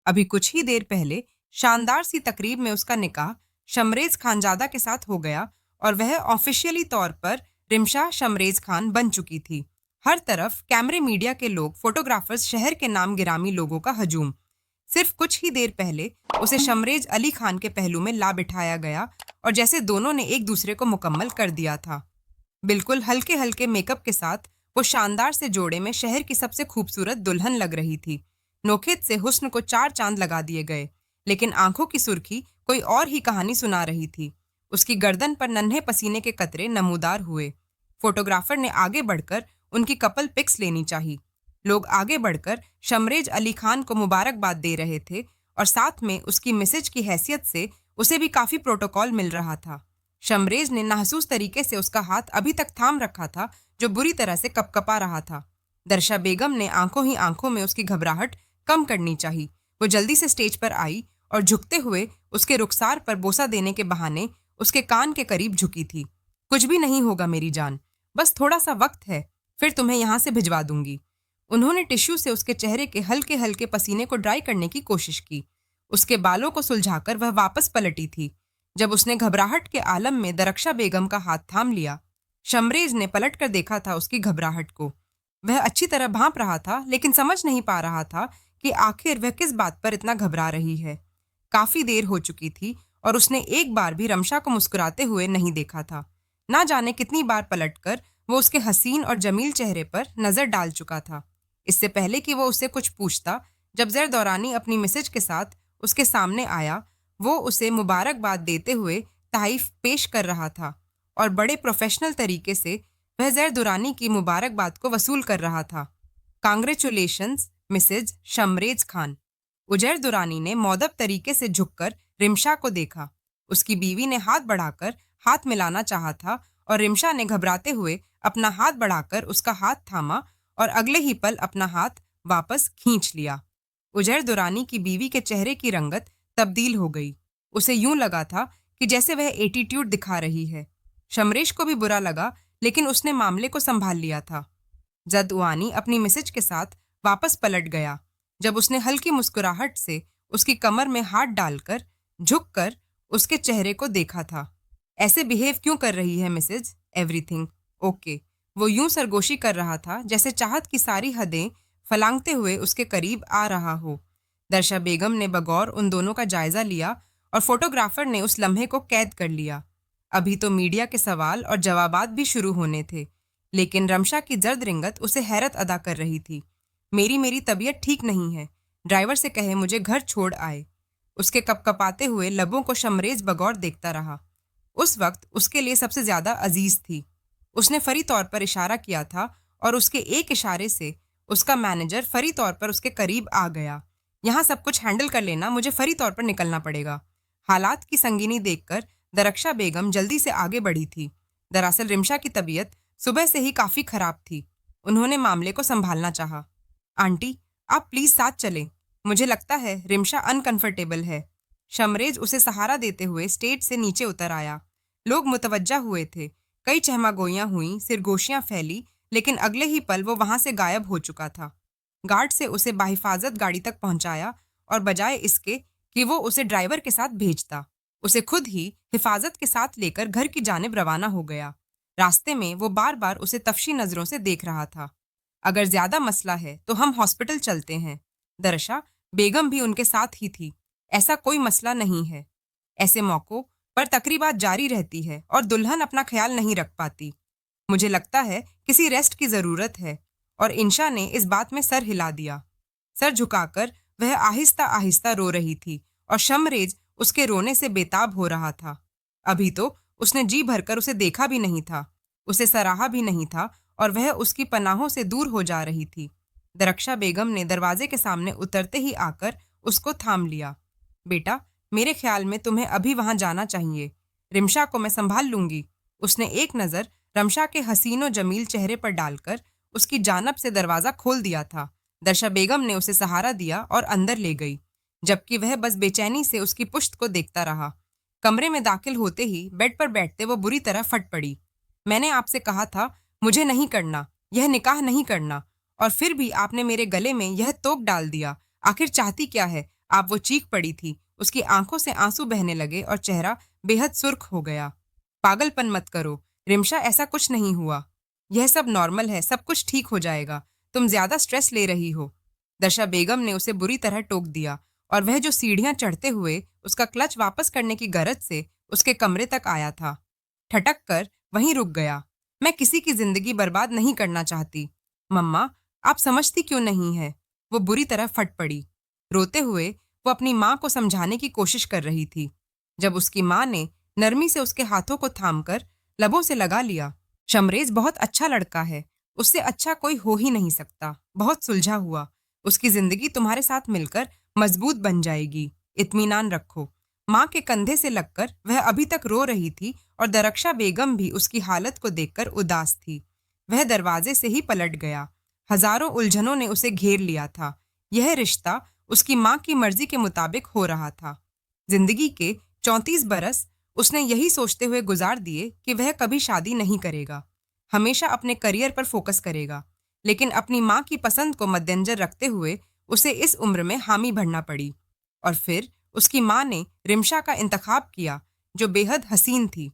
अभी कुछ ही देर पहले शानदार सी तकरीब में उसका निकाह शमरेज खानजादा के साथ हो गया और वह ऑफिशियली तौर पर रिमशा शमरेज खान बन चुकी थी। हर तरफ कैमरे, मीडिया के लोग, फोटोग्राफर्स, शहर के नाम गिरामी लोगों का हजूम। सिर्फ कुछ ही देर पहले उसे शमरेज अली खान के पहलू में ला बिठाया गया और जैसे दोनों ने एक दूसरे को मुकम्मल कर दिया था। बिल्कुल हल्के हल्के मेकअप के साथ वो शानदार से जोड़े में शहर की सबसे खूबसूरत दुल्हन लग रही थी। नोखेत से हुस्न को चार चांद लगा दिए गए, लेकिन आंखों की सुर्खी कोई और ही कहानी सुना रही थी। उसकी गर्दन पर नन्हे पसीने के कतरे नमूदार हुए। फोटोग्राफर ने आगे बढ़कर उनकी कपल पिक्स लेनी चाहिए। लोग आगे बढ़कर शमरेज अली खान को मुबारकबाद दे रहे थे और साथ में उसकी मिसेज की हैसियत से उसे भी काफी प्रोटोकॉल मिल रहा था। शमरेज ने नाहसूस तरीके से उसका हाथ अभी तक थाम रखा था, जो बुरी तरह से कपकपा रहा था। दर्शा बेगम ने आंखों ही आंखों में उसकी घबराहट कम करनी चाहिए। वो जल्दी से स्टेज पर आई और झुकते हुए उसके रुखसार पर बोसा देने के बहाने उसके कान के करीब झुकी थी। कुछ भी नहीं होगा मेरी जान, बस थोड़ा सा वक्त है, फिर तुम्हें यहाँ से भिजवा दूंगी। उन्होंने टिश्यू से उसके चेहरे के हल्के हल्के पसीने को ड्राई करने की कोशिश की। उसके बालों को सुलझाकर वह वापस पलटी थी। जब उसने घबराहट के आलम में दरक्षा बेगम का हाथ थाम लिया, शमरेज ने पलट कर देखा था उसकी घबराहट को। वह अच्छी तरह भांप रहा था, लेकिन समझ नहीं पा रहा था कि आखिर वह किस बात पर इतना घबरा रही है। काफी देर हो चुकी थी और उसने एक बार भी रमशा को मुस्कुराते हुए नहीं देखा था। ना जाने कितनी बार पलटकर वो उसके हसीन और जमील चेहरे पर नजर डाल चुका था। इससे पहले कि वो उससे कुछ पूछता, जब जैर दौरानी अपनी मिसेज के साथ उसके सामने आया, वो उसे मुबारकबाद देते हुए तारीफ पेश कर रहा था और बड़े प्रोफेशनल तरीके से वह जैर दुरानी की मुबारकबाद को वसूल कर रहा था। Congratulations Mrs Shamrez Khan. उजैर दुरानी ने मौदब तरीके से झुककर रिमशा को देखा। उसकी बीवी ने हाथ बढ़ाकर हाथ मिलाना चाहा था और रिमशा ने घबराते हुए अपना हाथ बढ़ाकर उसका हाथ थामा और अगले ही पल अपना हाथ वापस खींच लिया। उजैर दुरानी की बीवी के चेहरे की रंगत तब्दील हो गई। उसे यूं लगा था कि जैसे वह एटीट्यूड दिखा रही है। शमरेश को भी बुरा लगा, लेकिन उसने मामले को संभाल लिया था। जदुआनी अपनी मिसेज के साथ वापस पलट गया। जब उसने हल्की मुस्कुराहट से उसकी कमर में हाथ डालकर झुककर उसके चेहरे को देखा था। ऐसे बिहेव क्यों कर रही है मिसेज? Everything okay. वो यूं सरगोशी कर रहा था जैसे चाहत की सारी हदें फलांगते हुए उसके करीब आ रहा हो। दर्शा बेगम ने बगौर उन दोनों का जायजा लिया और फोटोग्राफर ने उस लम्हे को कैद कर लिया। अभी तो मीडिया के सवाल और जवाबात भी शुरू होने थे, लेकिन रमशा की जर्द रिंगत उसे हैरत अदा कर रही थी। मेरी तबीयत ठीक नहीं है, ड्राइवर से कहे मुझे घर छोड़ आए। उसके कपकपाते हुए लबों को शमरेज बगौर देखता रहा। उस वक्त उसके लिए सबसे ज्यादा अजीज थी। उसने फरी तौर पर इशारा किया था और उसके एक इशारे से उसका मैनेजर फरी तौर पर उसके करीब आ गया। यहाँ सब कुछ हैंडल कर लेना, मुझे फरी तौर पर निकलना पड़ेगा। हालात की संगीनी देखकर दरक्षा बेगम जल्दी से आगे बढ़ी थी। दरअसल रिमशा की तबीयत सुबह से ही काफी खराब थी। उन्होंने मामले को संभालना चाहा। आंटी, आप प्लीज साथ चलें। मुझे लगता है रिमशा अनकंफर्टेबल है। शमरेज उसे सहारा देते हुए स्टेज से नीचे उतर आया। लोग मुतवज्जा हुए थे। कई चहमागोइयां हुई, सिरगोशियां फैली, लेकिन अगले ही पल वो वहां से गायब हो चुका था। गार्ड से उसे बाहिफाजत गाड़ी तक पहुंचाया और बजाय इसके कि वो उसे ड्राइवर के साथ भेजता, उसे खुद ही हिफाजत के साथ लेकर घर की जानिब रवाना हो गया। रास्ते में वो बार बार उसे तफशी नजरों से देख रहा था। अगर ज्यादा मसला है तो हम हॉस्पिटल चलते हैं। दरअसल बेगम भी उनके साथ ही थी। ऐसा कोई मसला नहीं है। ऐसे मौकों पर तकरीबात जारी रहती है और दुल्हन अपना ख्याल नहीं रख पाती। मुझे लगता है किसी रेस्ट की जरूरत है। और इंशा ने इस बात में सर हिला दिया। सर झुकाकर वह आहिस्ता आहिस्ता रो रही थी और शमरेज उसके रोने से बेताब हो रहा था। अभी तो उसने जी भरकर उसे देखा भी नहीं था, उसे सराहा भी नहीं था और वह उसकी पनाहों से दूर हो जा रही थी। दरक्षा बेगम ने दरवाजे के सामने उतरते ही आकर उसको थाम लिया। बेटा, मेरे ख्याल में तुम्हें अभी वहां जाना चाहिए। रिमशा को मैं संभाल लूंगी। उसने एक नजर रमशा के हसीनो जमील चेहरे पर डालकर उसकी जानब से दरवाजा खोल दिया था। दर्शा बेगम ने उसे सहारा दिया और अंदर ले गई, जबकि वह बस बेचैनी से उसकी पुश्त को देखता रहा। कमरे में दाखिल होते ही बेड पर बैठते वो बुरी तरह फट पड़ी। मैंने आपसे कहा था मुझे नहीं करना, यह निकाह नहीं करना, और फिर भी आपने मेरे गले में यह तोक डाल दिया। आखिर चाहती क्या है? आप वो चीख पड़ी थी। उसकी आंखों से आंसू बहने लगे और चेहरा बेहद सुर्ख हो गया। पागलपन मत करो रिमशा, ऐसा कुछ नहीं हुआ। यह सब नॉर्मल है, सब कुछ ठीक हो जाएगा। तुम ज्यादा स्ट्रेस ले रही हो। दर्शा बेगम ने उसे बुरी तरह टोक दिया और वह जो सीढ़ियां चढ़ते हुए उसका क्लच वापस करने की गरज से उसके कमरे तक आया था, ठटक कर वहीं रुक गया। मैं किसी की जिंदगी बर्बाद नहीं करना चाहती। मम्मा, आप समझती क्यों नहीं है? वो बुरी तरह फट पड़ी। रोते हुए वो अपनी माँ को समझाने की कोशिश कर रही थी, जब उसकी माँ ने नरमी से उसके हाथों को थामकर लबों से लगा लिया। शमरेज बहुत अच्छा लड़का है, उससे अच्छा कोई हो ही नहीं सकता। बहुत सुलझा हुआ, उसकी जिंदगी तुम्हारे साथ मिलकर मजबूत बन जाएगी। इत्मीनान रखो। माँ के कंधे से लगकर वह अभी तक रो रही थी और दरक्षा बेगम भी उसकी हालत को देखकर उदास थी। वह दरवाजे से ही पलट गया। हजारों उलझनों ने उसे घेर लिया था। यह रिश्ता उसकी माँ की मर्जी के मुताबिक हो रहा था। जिंदगी के 34 बरस उसने यही सोचते हुए गुजार दिए कि वह कभी शादी नहीं करेगा, हमेशा अपने करियर पर फोकस करेगा। लेकिन अपनी माँ की पसंद को मद्देनजर रखते हुए उसे इस उम्र में हामी भरना पड़ी। और फिर उसकी माँ ने रिमशा का इंतखाब किया, जो बेहद हसीन थी।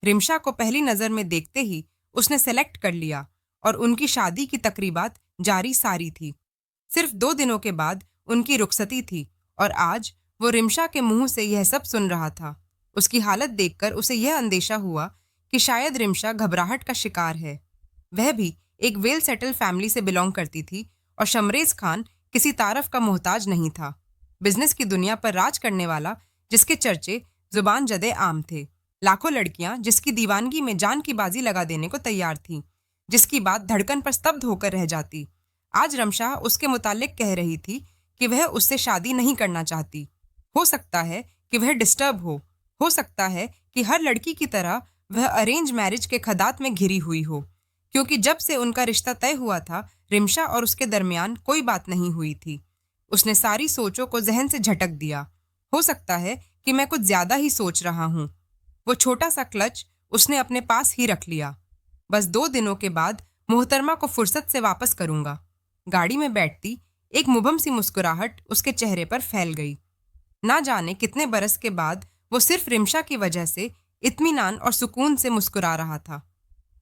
रिमशा को पहली नज़र में देखते ही उसने सेलेक्ट कर लिया और उनकी शादी की तकरीबात जारी सारी थी। सिर्फ 2 दिनों के बाद उनकी रुखसती थी और आज वो रिमशा के मुंह से यह सब सुन रहा था। उसकी हालत देखकर उसे यह अंदेशा हुआ कि शायद रिमशा घबराहट का शिकार है। वह भी एक वेल सेटल फैमिली से बिलोंग करती थी और शमरेज खान किसी तारफ का मोहताज नहीं था। बिजनेस की दुनिया पर राज करने वाला, जिसके चर्चे जुबान जदे आम थे। लाखों लड़कियां जिसकी दीवानगी में जान की बाजी लगा देने को तैयार थीं, जिसकी बात धड़कन पर स्तब्ध होकर रह जाती। आज रमशाह उसके मुतालिक कह रही थी कि वह उससे शादी नहीं करना चाहती। हो सकता है कि वह डिस्टर्ब हो सकता है कि हर लड़की की तरह वह अरेंज मैरिज के खदात में घिरी हुई हो, क्योंकि जब से उनका रिश्ता तय हुआ था रिमशा और उसके दरमियान कोई बात नहीं हुई थी। उसने सारी सोचों को जहन से झटक दिया। हो सकता है कि मैं कुछ ज्यादा ही सोच रहा हूँ। वो छोटा सा क्लच उसने अपने पास ही रख लिया। बस 2 दिनों के बाद मोहतरमा को फुर्सत से वापस करूंगा। गाड़ी में बैठती एक मुबहम सी मुस्कुराहट उसके चेहरे पर फैल गई। ना जाने कितने बरस के बाद वो सिर्फ रिमशा की वजह से इत्मीनान और सुकून से मुस्कुरा रहा था।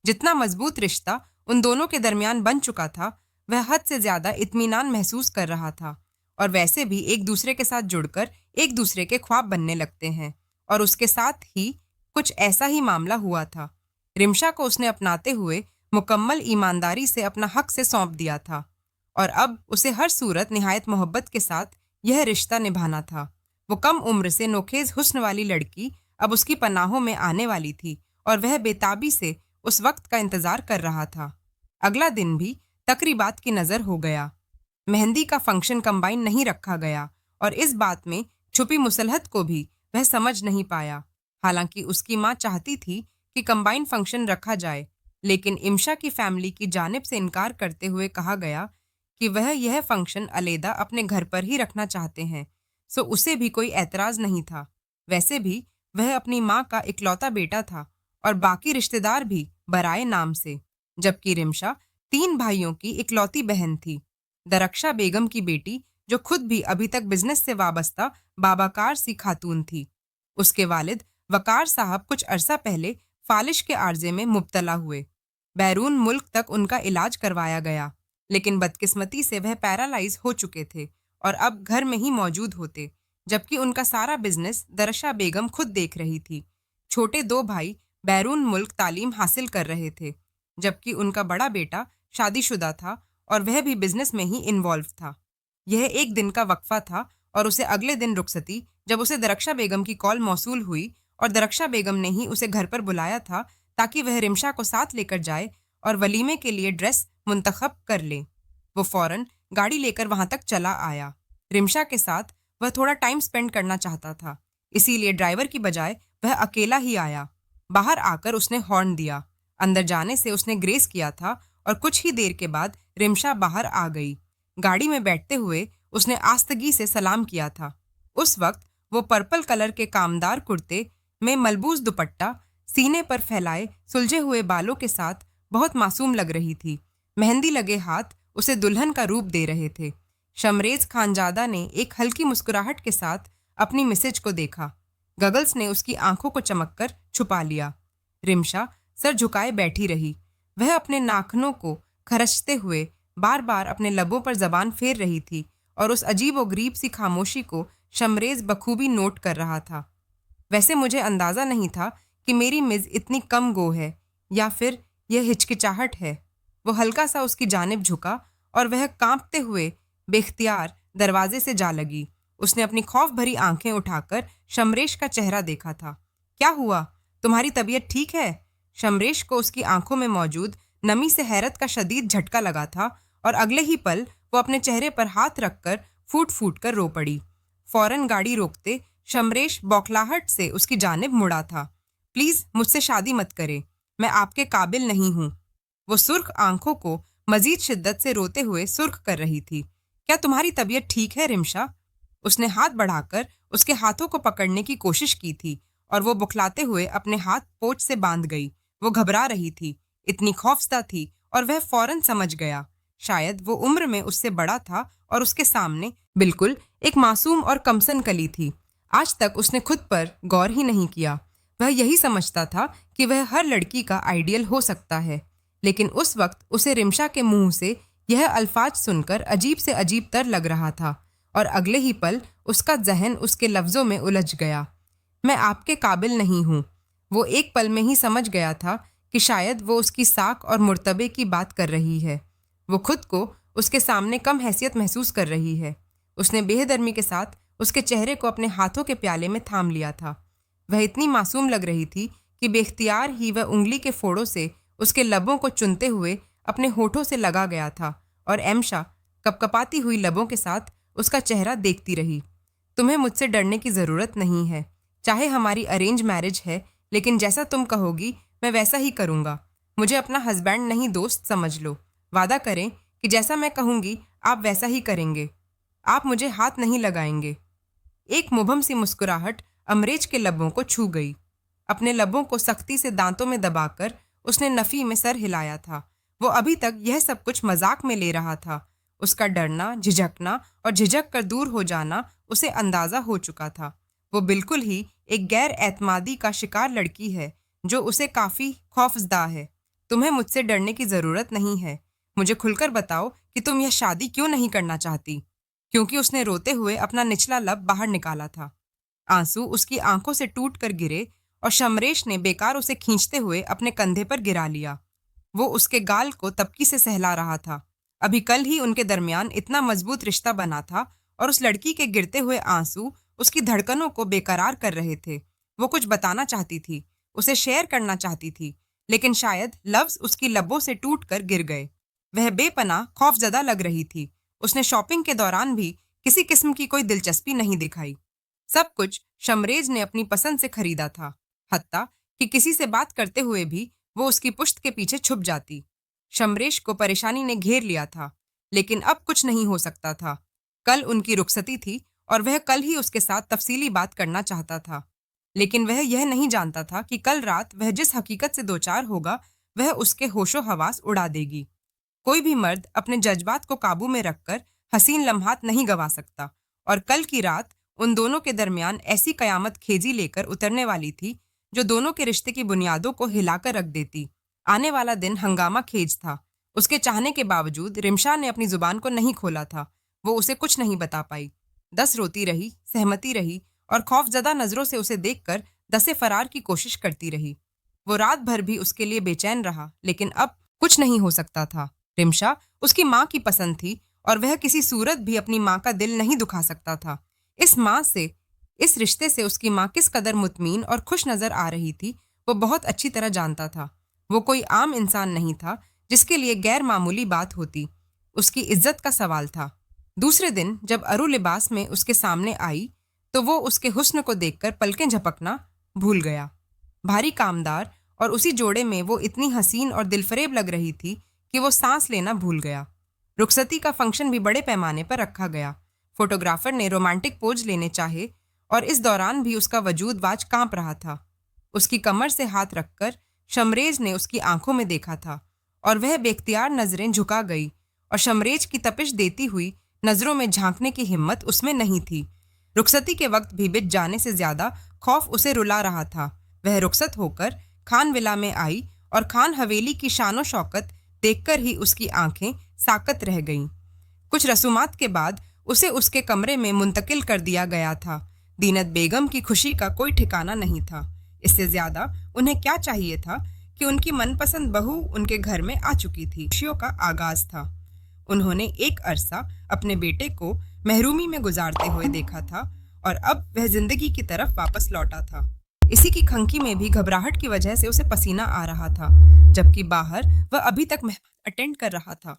जितना मजबूत रिश्ता उन दोनों के दरमियान बन चुका था, वह हद से ज्यादा इत्मीनान महसूस कर रहा था। और वैसे भी एक दूसरे के साथ जुड़कर एक दूसरे के ख्वाब बनने लगते हैं, और उसके साथ ही कुछ ऐसा ही मामला हुआ था। रिमशा को उसने अपनाते हुए मुकम्मल ईमानदारी से अपना हक से सौंप दिया था, और अब उसे हर सूरत निहायत मोहब्बत के साथ यह रिश्ता निभाना था। वो कम उम्र से नोखेज हुस्न वाली लड़की अब उसकी पनाहों में आने वाली थी, और वह बेताबी से उस वक्त का इंतजार कर रहा था। अगला दिन भी तकरीबात की नज़र हो गया। मेहंदी का फंक्शन कंबाइन नहीं रखा गया, और इस बात में छुपी मुसलहत को भी वह समझ नहीं पाया। हालांकि उसकी माँ चाहती थी कि कंबाइन फंक्शन रखा जाए, लेकिन इमशा की फैमिली की जानिब से इनकार करते हुए कहा गया कि वह यह फंक्शन अलैदा अपने घर पर ही रखना चाहते हैं, सो उसे भी कोई एतराज़ नहीं था। वैसे भी वह अपनी माँ का इकलौता बेटा था और बाकी रिश्तेदार भी बराए नाम से, जबकि रिमशा 3 भाइयों की इकलौती बहन थी। दरक्षा बेगम की बेटी, जो खुद भी अभी तक बिजनेस से वाबस्ता बाबाकार सी खातून थी। उसके वालिद वकार साहब कुछ अरसा पहले फालिश के आर्जे में मुब्तला हुए। बैरून मुल्क तक उनका इलाज करवाया गया, लेकिन बदकिस्मती से वह पैरालाइज हो चुके थे और अब घर में ही मौजूद होते, जबकि उनका सारा बिजनेस दरक्षा बेगम खुद देख रही थी। छोटे 2 भाई बैरून मुल्क तालीम हासिल कर रहे थे, जबकि उनका बड़ा बेटा शादीशुदा था और वह भी बिजनेस में ही इन्वॉल्व था। यह एक दिन का वक्फा था और उसे अगले दिन रुखसती, जब उसे दरक्षा बेगम की कॉल मौसूल हुई और दरक्षा बेगम ने ही उसे घर पर बुलाया था ताकि वह रिमशा को साथ लेकर जाए और वलीमे के लिए ड्रेस मुंतखब कर ले। वो फौरन गाड़ी लेकर वहां तक चला आया। रिमशा के साथ वह थोड़ा टाइम स्पेंड करना चाहता था, इसीलिए ड्राइवर की बजाय वह अकेला ही आया। बाहर आकर उसने हॉर्न दिया। अंदर जाने से उसने ग्रेस किया था और कुछ ही देर के बाद रिमशा बाहर आ गई। गाड़ी में बैठते हुए उसने आस्तगी से सलाम किया था। उस वक्त वो पर्पल कलर के कामदार कुर्ते में मलबूस दुपट्टा सीने पर फैलाए सुलझे हुए बालों के साथ बहुत मासूम लग रही थी। मेहंदी लगे हाथ उसे दुल्हन का रूप दे रहे थे। शमरेज खानजादा ने एक हल्की मुस्कुराहट के साथ अपनी मिसेज को देखा। गगल्स ने उसकी आंखों को चमककर छुपा लिया। रिमशा सर झुकाए बैठी रही। वह अपने नाखूनों को खरचते हुए बार बार अपने लबों पर जबान फेर रही थी और उस अजीबोगरीब सी खामोशी को शमरेज बखूबी नोट कर रहा था। वैसे मुझे अंदाजा नहीं था कि मेरी मिज इतनी कम गो है, या फिर यह हिचकिचाहट है। वो हल्का सा उसकी जानिब झुका और वह कांपते हुए बेख्तियार दरवाजे से जा लगी। उसने अपनी खौफ भरी आंखें उठाकर शमरेश का चेहरा देखा था। क्या हुआ? तुम्हारी तबीयत ठीक है? शमरेश को उसकी आंखों में मौजूद नमी से हैरत का शदीद झटका लगा था और अगले ही पल वो अपने चेहरे पर हाथ रखकर फूट फूट कर रो पड़ी। फौरन गाड़ी रोकते शमरेश बौखलाहट से उसकी जानिब मुड़ा था। प्लीज मुझसे शादी मत करे, मैं आपके काबिल नहीं हूँ। वो सुर्ख आंखों को मजीद शिद्दत से रोते हुए सुर्ख कर रही थी। क्या तुम्हारी तबीयत ठीक है रिमशा? उसने हाथ बढ़ाकर उसके हाथों को पकड़ने की कोशिश की थी और वो बुखलाते हुए अपने हाथ पोंछ से बांध गई। वो घबरा रही थी, इतनी खौफजदा थी, और वह फौरन समझ गया। शायद वो उम्र में उससे बड़ा था और उसके सामने बिल्कुल एक मासूम और कमसन कली थी। आज तक उसने खुद पर गौर ही नहीं किया। वह यही समझता था कि वह हर लड़की का आइडियल हो सकता है, लेकिन उस वक्त उसे रिमशा के मुंह से यह अल्फाज सुनकर अजीब से अजीब तर लग रहा था और अगले ही पल उसका जहन उसके लफ्जों में उलझ गया। मैं आपके काबिल नहीं हूँ। वो एक पल में ही समझ गया था कि शायद वो उसकी साख और मुर्तबे की बात कर रही है। वो खुद को उसके सामने कम हैसियत महसूस कर रही है। उसने बेहदर्मी के साथ उसके चेहरे को अपने हाथों के प्याले में थाम लिया था। वह इतनी मासूम लग रही थी कि बेख्तियार ही वह उंगली के फोड़ों से उसके लबों को चुनते हुए अपने होठों से लगा गया था और एमशा कपकपाती हुई लबों के साथ उसका चेहरा देखती रही। तुम्हें मुझसे डरने की ज़रूरत नहीं है। चाहे हमारी अरेंज मैरिज है, लेकिन जैसा तुम कहोगी मैं वैसा ही करूँगा। मुझे अपना हस्बैंड नहीं दोस्त समझ लो। वादा करें कि जैसा मैं कहूँगी आप वैसा ही करेंगे। आप मुझे हाथ नहीं लगाएंगे। एक मुबहम सी मुस्कुराहट अमरेज के लबों को छू गई। अपने लबों को सख्ती से दांतों में दबाकर उसने नफ़ी में सर हिलाया था। वो अभी तक यह सब कुछ मजाक में ले रहा था। उसका डरना, झिझकना और झिझक कर दूर हो जाना उसे अंदाज़ा हो चुका था। वो बिल्कुल ही एक गैर एतमादी का शिकार लड़की है जो उसे काफ़ी खौफजदा है। तुम्हें मुझसे डरने की ज़रूरत नहीं है। मुझे खुलकर बताओ कि तुम यह शादी क्यों नहीं करना चाहती। क्योंकि उसने रोते हुए अपना निचला लब बाहर निकाला था। आंसू उसकी आंखों से टूट कर गिरे और शमरेश ने बेकार उसे खींचते हुए अपने कंधे पर गिरा लिया। वो उसके गाल को तपकी से सहला रहा था। अभी कल ही उनके दरमियान इतना मजबूत रिश्ता बना था और उस लड़की के गिरते हुए आंसू उसकी धड़कनों को बेकरार कर रहे थे। वो कुछ बताना चाहती थी, उसे शेयर करना चाहती थी, लेकिन शायद लफ्ज उसकी लबों से टूट कर गिर गए। वह बेपनाह खौफजदा लग रही थी। उसने शॉपिंग के दौरान भी किसी किस्म की कोई दिलचस्पी नहीं दिखाई। सब कुछ शमरेज ने अपनी पसंद से खरीदा था, हत्ता कि किसी से बात करते हुए भी वो उसकी पुश्त के पीछे छुप जाती। शमरेश को परेशानी ने घेर लिया था, लेकिन अब कुछ नहीं हो सकता था। कल उनकी रुखसती थी और वह कल ही उसके साथ तफसीली बात करना चाहता था, लेकिन वह यह नहीं जानता था कि कल रात वह जिस हकीकत से दो चार होगा वह उसके होशो हवास उड़ा देगी। कोई भी मर्द अपने जज्बात को काबू में रखकर हसीन लम्हात नहीं गवा सकता, और कल की रात उन दोनों के दरमियान ऐसी कयामत खेजी लेकर उतरने वाली थी जो दोनों के रिश्ते की बुनियादों को हिलाकर रख देती। आने वाला दिन हंगामा खेज था। उसके चाहने के बावजूद रिमशा ने अपनी जुबान को नहीं खोला था। वो उसे कुछ नहीं बता पाई। 10 रोती रही, सहमती रही और खौफजदा नजरों से उसे देखकर 10 फरार की कोशिश करती रही। वो रात भर भी उसके लिए बेचैन रहा, लेकिन अब कुछ नहीं हो सकता था। रिमशा उसकी माँ की पसंद थी और वह किसी सूरत भी अपनी माँ का दिल नहीं दुखा सकता था। इस रिश्ते से उसकी माँ किस कदर मुतमीन और खुश नजर आ रही थी वो बहुत अच्छी तरह जानता था। वो कोई आम इंसान नहीं था जिसके लिए गैर मामूली बात होती। उसकी इज्जत का सवाल था। दूसरे दिन जब अरु लिबास में उसके सामने आई तो वो उसके हुस्न को देखकर पलकें झपकना भूल गया। भारी कामदार और उसी जोड़े में वो इतनी हसीन और दिलफरेब लग रही थी कि वो सांस लेना भूल गया। रुखसती का फंक्शन भी बड़े पैमाने पर रखा गया। फोटोग्राफर ने रोमांटिक पोज लेने चाहे और इस दौरान भी उसका वजूद वाज कांप रहा था। उसकी कमर से हाथ रखकर शमरेज ने उसकी आंखों में देखा था और वह बेख्तियार नजरें झुका गई और शमरेज की तपिश देती हुई नजरों में झांकने की हिम्मत उसमें नहीं थी। रुखसती के वक्त भी बित जाने से ज्यादा खौफ उसे रुला रहा था। वह रुखसत होकर खान विला में आई और खान हवेली की शानो शौकत देखकर ही उसकी आंखें साकत रह गईं। कुछ रसूमात के बाद उसे उसके कमरे में मुंतकिल कर दिया गया था। दीनत बेगम की खुशी का कोई ठिकाना नहीं था। इससे ज्यादा उन्हें क्या चाहिए था कि उनकी मनपसंद बहू उनके घर में आ चुकी थी। खुशियों का आगाज था। उन्होंने एक अरसा अपने बेटे को महरूमी में गुजारते हुए देखा था और अब वह जिंदगी की तरफ वापस लौटा था। इसी की खंकी में भी घबराहट की वजह से उसे पसीना आ रहा था, जबकि बाहर वह अभी तक मेहमान अटेंड कर रहा था।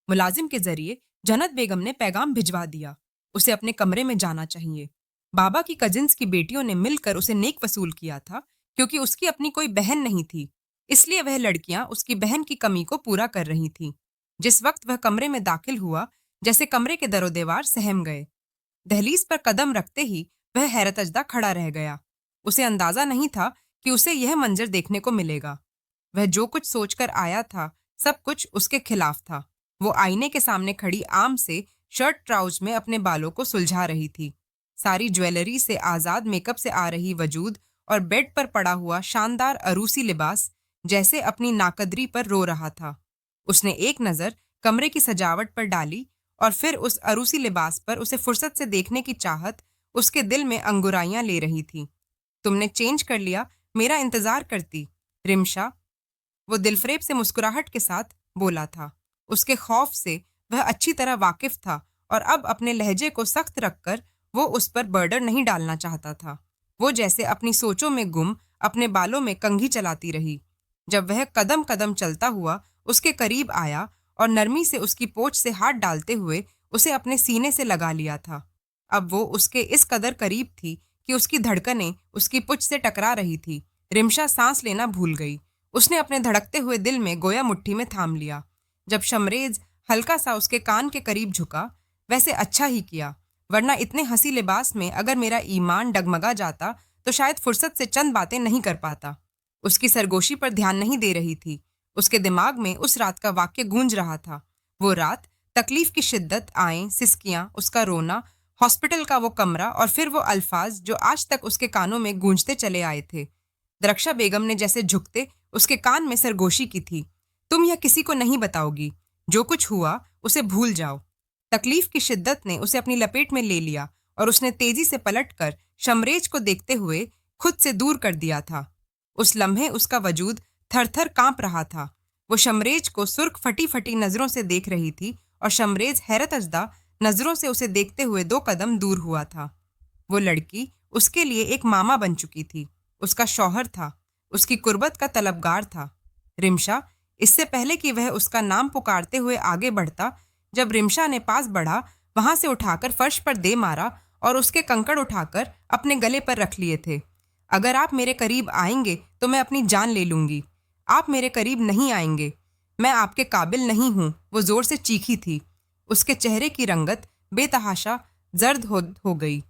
मुलाजिम के जरिए जन्नत बेगम ने पैगाम भिजवा दिया, उसे अपने कमरे में जाना चाहिए। बाबा की कजिन्स की बेटियों ने मिलकर उसे नेक वसूल किया था, क्योंकि उसकी अपनी कोई बहन नहीं थी, इसलिए वह लड़कियां उसकी बहन की कमी को पूरा कर रही थीं। जिस वक्त वह कमरे में दाखिल हुआ, जैसे कमरे के दरो दीवार सहम गए। दहलीज पर कदम रखते ही वह हैरतजदा खड़ा रह गया। उसे अंदाजा नहीं था कि उसे यह मंजर देखने को मिलेगा। वह जो कुछ सोचकर आया था, सब कुछ उसके खिलाफ था। वो आईने के सामने खड़ी आम से शर्ट ट्राउज में अपने बालों को सुलझा रही थी। सारी ज्वेलरी से आजाद मेकअप से आ रही वजूद और बेड पर पड़ा हुआ शानदार अरूसी लिबास जैसे अपनी नाकदरी पर रो रहा था। उसने एक नजर कमरे की सजावट पर डाली और फिर उस अरूसी लिबास पर उसे फुर्सत से देखने की चाहत उसके दिल में अंगुराइयां ले रही थी। तुमने चेंज कर लिया, मेरा इंतजार करती, रिमशा, वो दिलफरेब से मुस्कुराहट के साथ बोला था। उसके खौफ से वह अच्छी तरह वाकिफ था और अब अपने लहजे को सख्त रखकर वो उस पर बर्डन नहीं डालना चाहता था। वो जैसे अपनी सोचों में गुम अपने बालों में कंघी चलाती रही। जब वह कदम कदम चलता हुआ उसके करीब आया और नरमी से उसकी पोंछ से हाथ डालते हुए उसे अपने सीने से लगा लिया था। अब वो उसके इस कदर करीब थी कि उसकी धड़कनें उसकी पुछ से टकरा रही थी। रिमशा सांस लेना भूल गई। उसने अपने धड़कते हुए दिल में गोया मुट्ठी में थाम लिया। जब शमरेज हल्का सा उसके कान के करीब झुका, वैसे अच्छा ही किया, वरना इतने हंसी लिबास में अगर मेरा ईमान डगमगा जाता तो शायद फुर्सत से चंद बातें नहीं कर पाता। उसकी सरगोशी पर ध्यान नहीं दे रही थी। उसके दिमाग में उस रात का वाक्य गूंज रहा था। वो रात, तकलीफ की शिद्दत, आएं, सिसकियां, उसका रोना, हॉस्पिटल का वो कमरा और फिर वो अल्फाज जो आज तक उसके कानों में गूंजते चले आए थे। दरक्षा बेगम ने जैसे झुकते उसके कान में सरगोशी की थी। तुम यह किसी को नहीं बताओगी। जो कुछ हुआ उसे भूल जाओ। तकलीफ की शिद्दत ने उसे अपनी लपेट में ले लिया और उसने तेजी से पलटकर शमरेज को देखते हुए खुद से दूर कर दिया था। उस लम्हे उसका वजूद थर-थर कांप रहा था। वो शमरेज को सुर्ख फटी फटी नजरों से देख रही थी और शमरेज हैरत अजदा नजरों से उसे देखते हुए 2 कदम दूर हुआ था। वो लड़की उसके लिए एक मामा बन चुकी थी। उसका शौहर था, उसकी कुर्बत का तलबगार था। रिमशा, इससे पहले कि वह उसका नाम पुकारते हुए आगे बढ़ता, जब रिमशा ने पास बढ़ा, वहां से उठाकर फर्श पर दे मारा और उसके कंकड़ उठाकर अपने गले पर रख लिए थे। अगर आप मेरे करीब आएंगे तो मैं अपनी जान ले लूंगी। आप मेरे करीब नहीं आएंगे, मैं आपके काबिल नहीं हूं। वो जोर से चीखी थी। उसके चेहरे की रंगत बेतहाशा जर्द हो गई।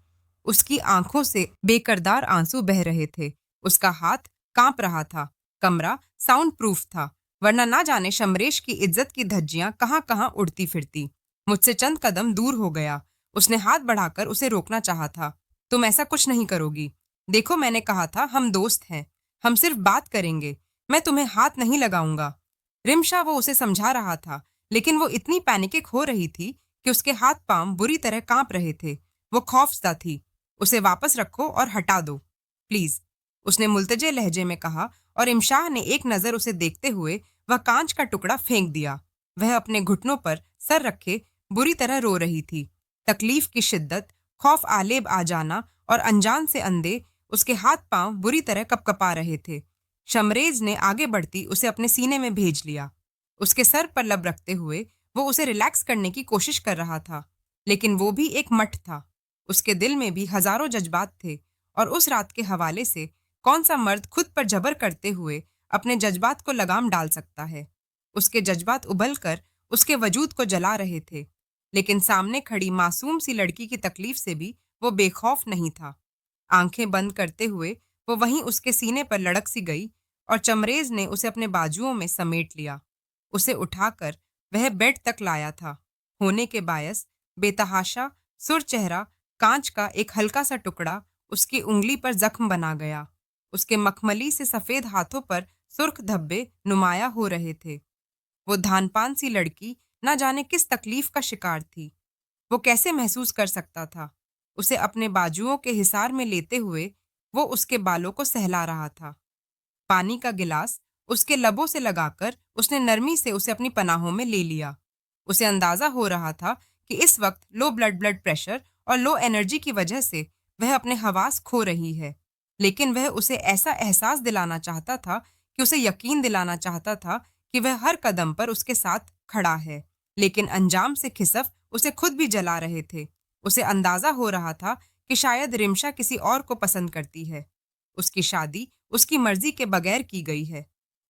उसकी आंखों से बेकरदार आंसू बह रहे थे। उसका हाथ कांप रहा था। कमरा साउंड प्रूफ था, वरना ना जाने शमरेश की इज्जत की धज्जियां कहां कहां उड़ती फिरती। मुझसे चंद कदम दूर हो गया। उसने हाथ बढ़ाकर उसे रोकना चाहा था। तुम ऐसा कुछ नहीं करोगी। देखो, मैंने कहा था हम दोस्त हैं, हम सिर्फ बात करेंगे, मैं तुम्हें हाथ नहीं लगाऊंगा। रिमशा, वो उसे समझा रहा था, लेकिन वो इतनी पैनिकिक हो रही थी कि उसके हाथ पांव बुरी तरह कांप रहे थे। वो खौफजदा थी। उसे वापस रखो और हटा दो, प्लीज, उसने मुल्तजे लहजे में कहा और इमशाह ने एक नजर उसे देखते हुए वह कांच का टुकड़ा फेंक दिया। वह अपने घुटनों पर सर रखे बुरी तरह रो रही थी। तकलीफ की शिद्दत, खौफ आलेब आ जाना और अनजान से अंधे उसके हाथ पांव बुरी तरह कपकपा रहे थे। शमरेज ने आगे बढ़ती उसे अपने सीने में भेज लिया। उसके सर पर लब रखते हुए वो उसे रिलैक्स करने की कोशिश कर रहा था, लेकिन वो भी एक मठ था। उसके दिल में भी हजारों जज्बात थे और उस रात के हवाले से कौन सा मर्द खुद पर जबर करते हुए अपने जज्बात को लगाम डाल सकता है। उसके जज्बात उबल कर उसके वजूद को जला रहे थे, लेकिन सामने खड़ी मासूम सी लड़की की तकलीफ से भी वो बेखौफ नहीं था। आंखें बंद करते हुए वो वहीं उसके सीने पर लड़क सी गई और चमरेज ने उसे अपने बाजुओं में समेट लिया। उसे उठाकर वह बेड तक लाया था। होने के बायस बेतहाशा सुर चेहरा कांच का एक हल्का सा टुकड़ा उसकी उंगली पर जख्म बना गया। उसके मखमली से सफेद हाथों पर सुर्ख धब्बे नुमाया हो रहे थे। वो धानपान सी लड़की न जाने किस तकलीफ का शिकार थी। वो कैसे महसूस कर सकता था? उसे अपने बाजुओं के हिसार में लेते हुए वो उसके बालों को सहला रहा था। पानी का गिलास उसके लबों से लगाकर उसने नरमी से उसे अपनी पनाहों में ले लिया। उसे अंदाजा हो रहा था कि इस वक्त लो ब्लड प्रेशर और लो एनर्जी की वजह से वह अपने हवास खो रही है। लेकिन वह उसे ऐसा एहसास दिलाना चाहता था कि उसे यकीन दिलाना चाहता था कि वह हर कदम पर उसके साथ खड़ा है। लेकिन अंजाम से खिसफ उसे खुद भी जला रहे थे। उसे अंदाजा हो रहा था कि शायद रिम्शा किसी और को पसंद करती है। उसकी शादी उसकी मर्जी के बगैर की गई है।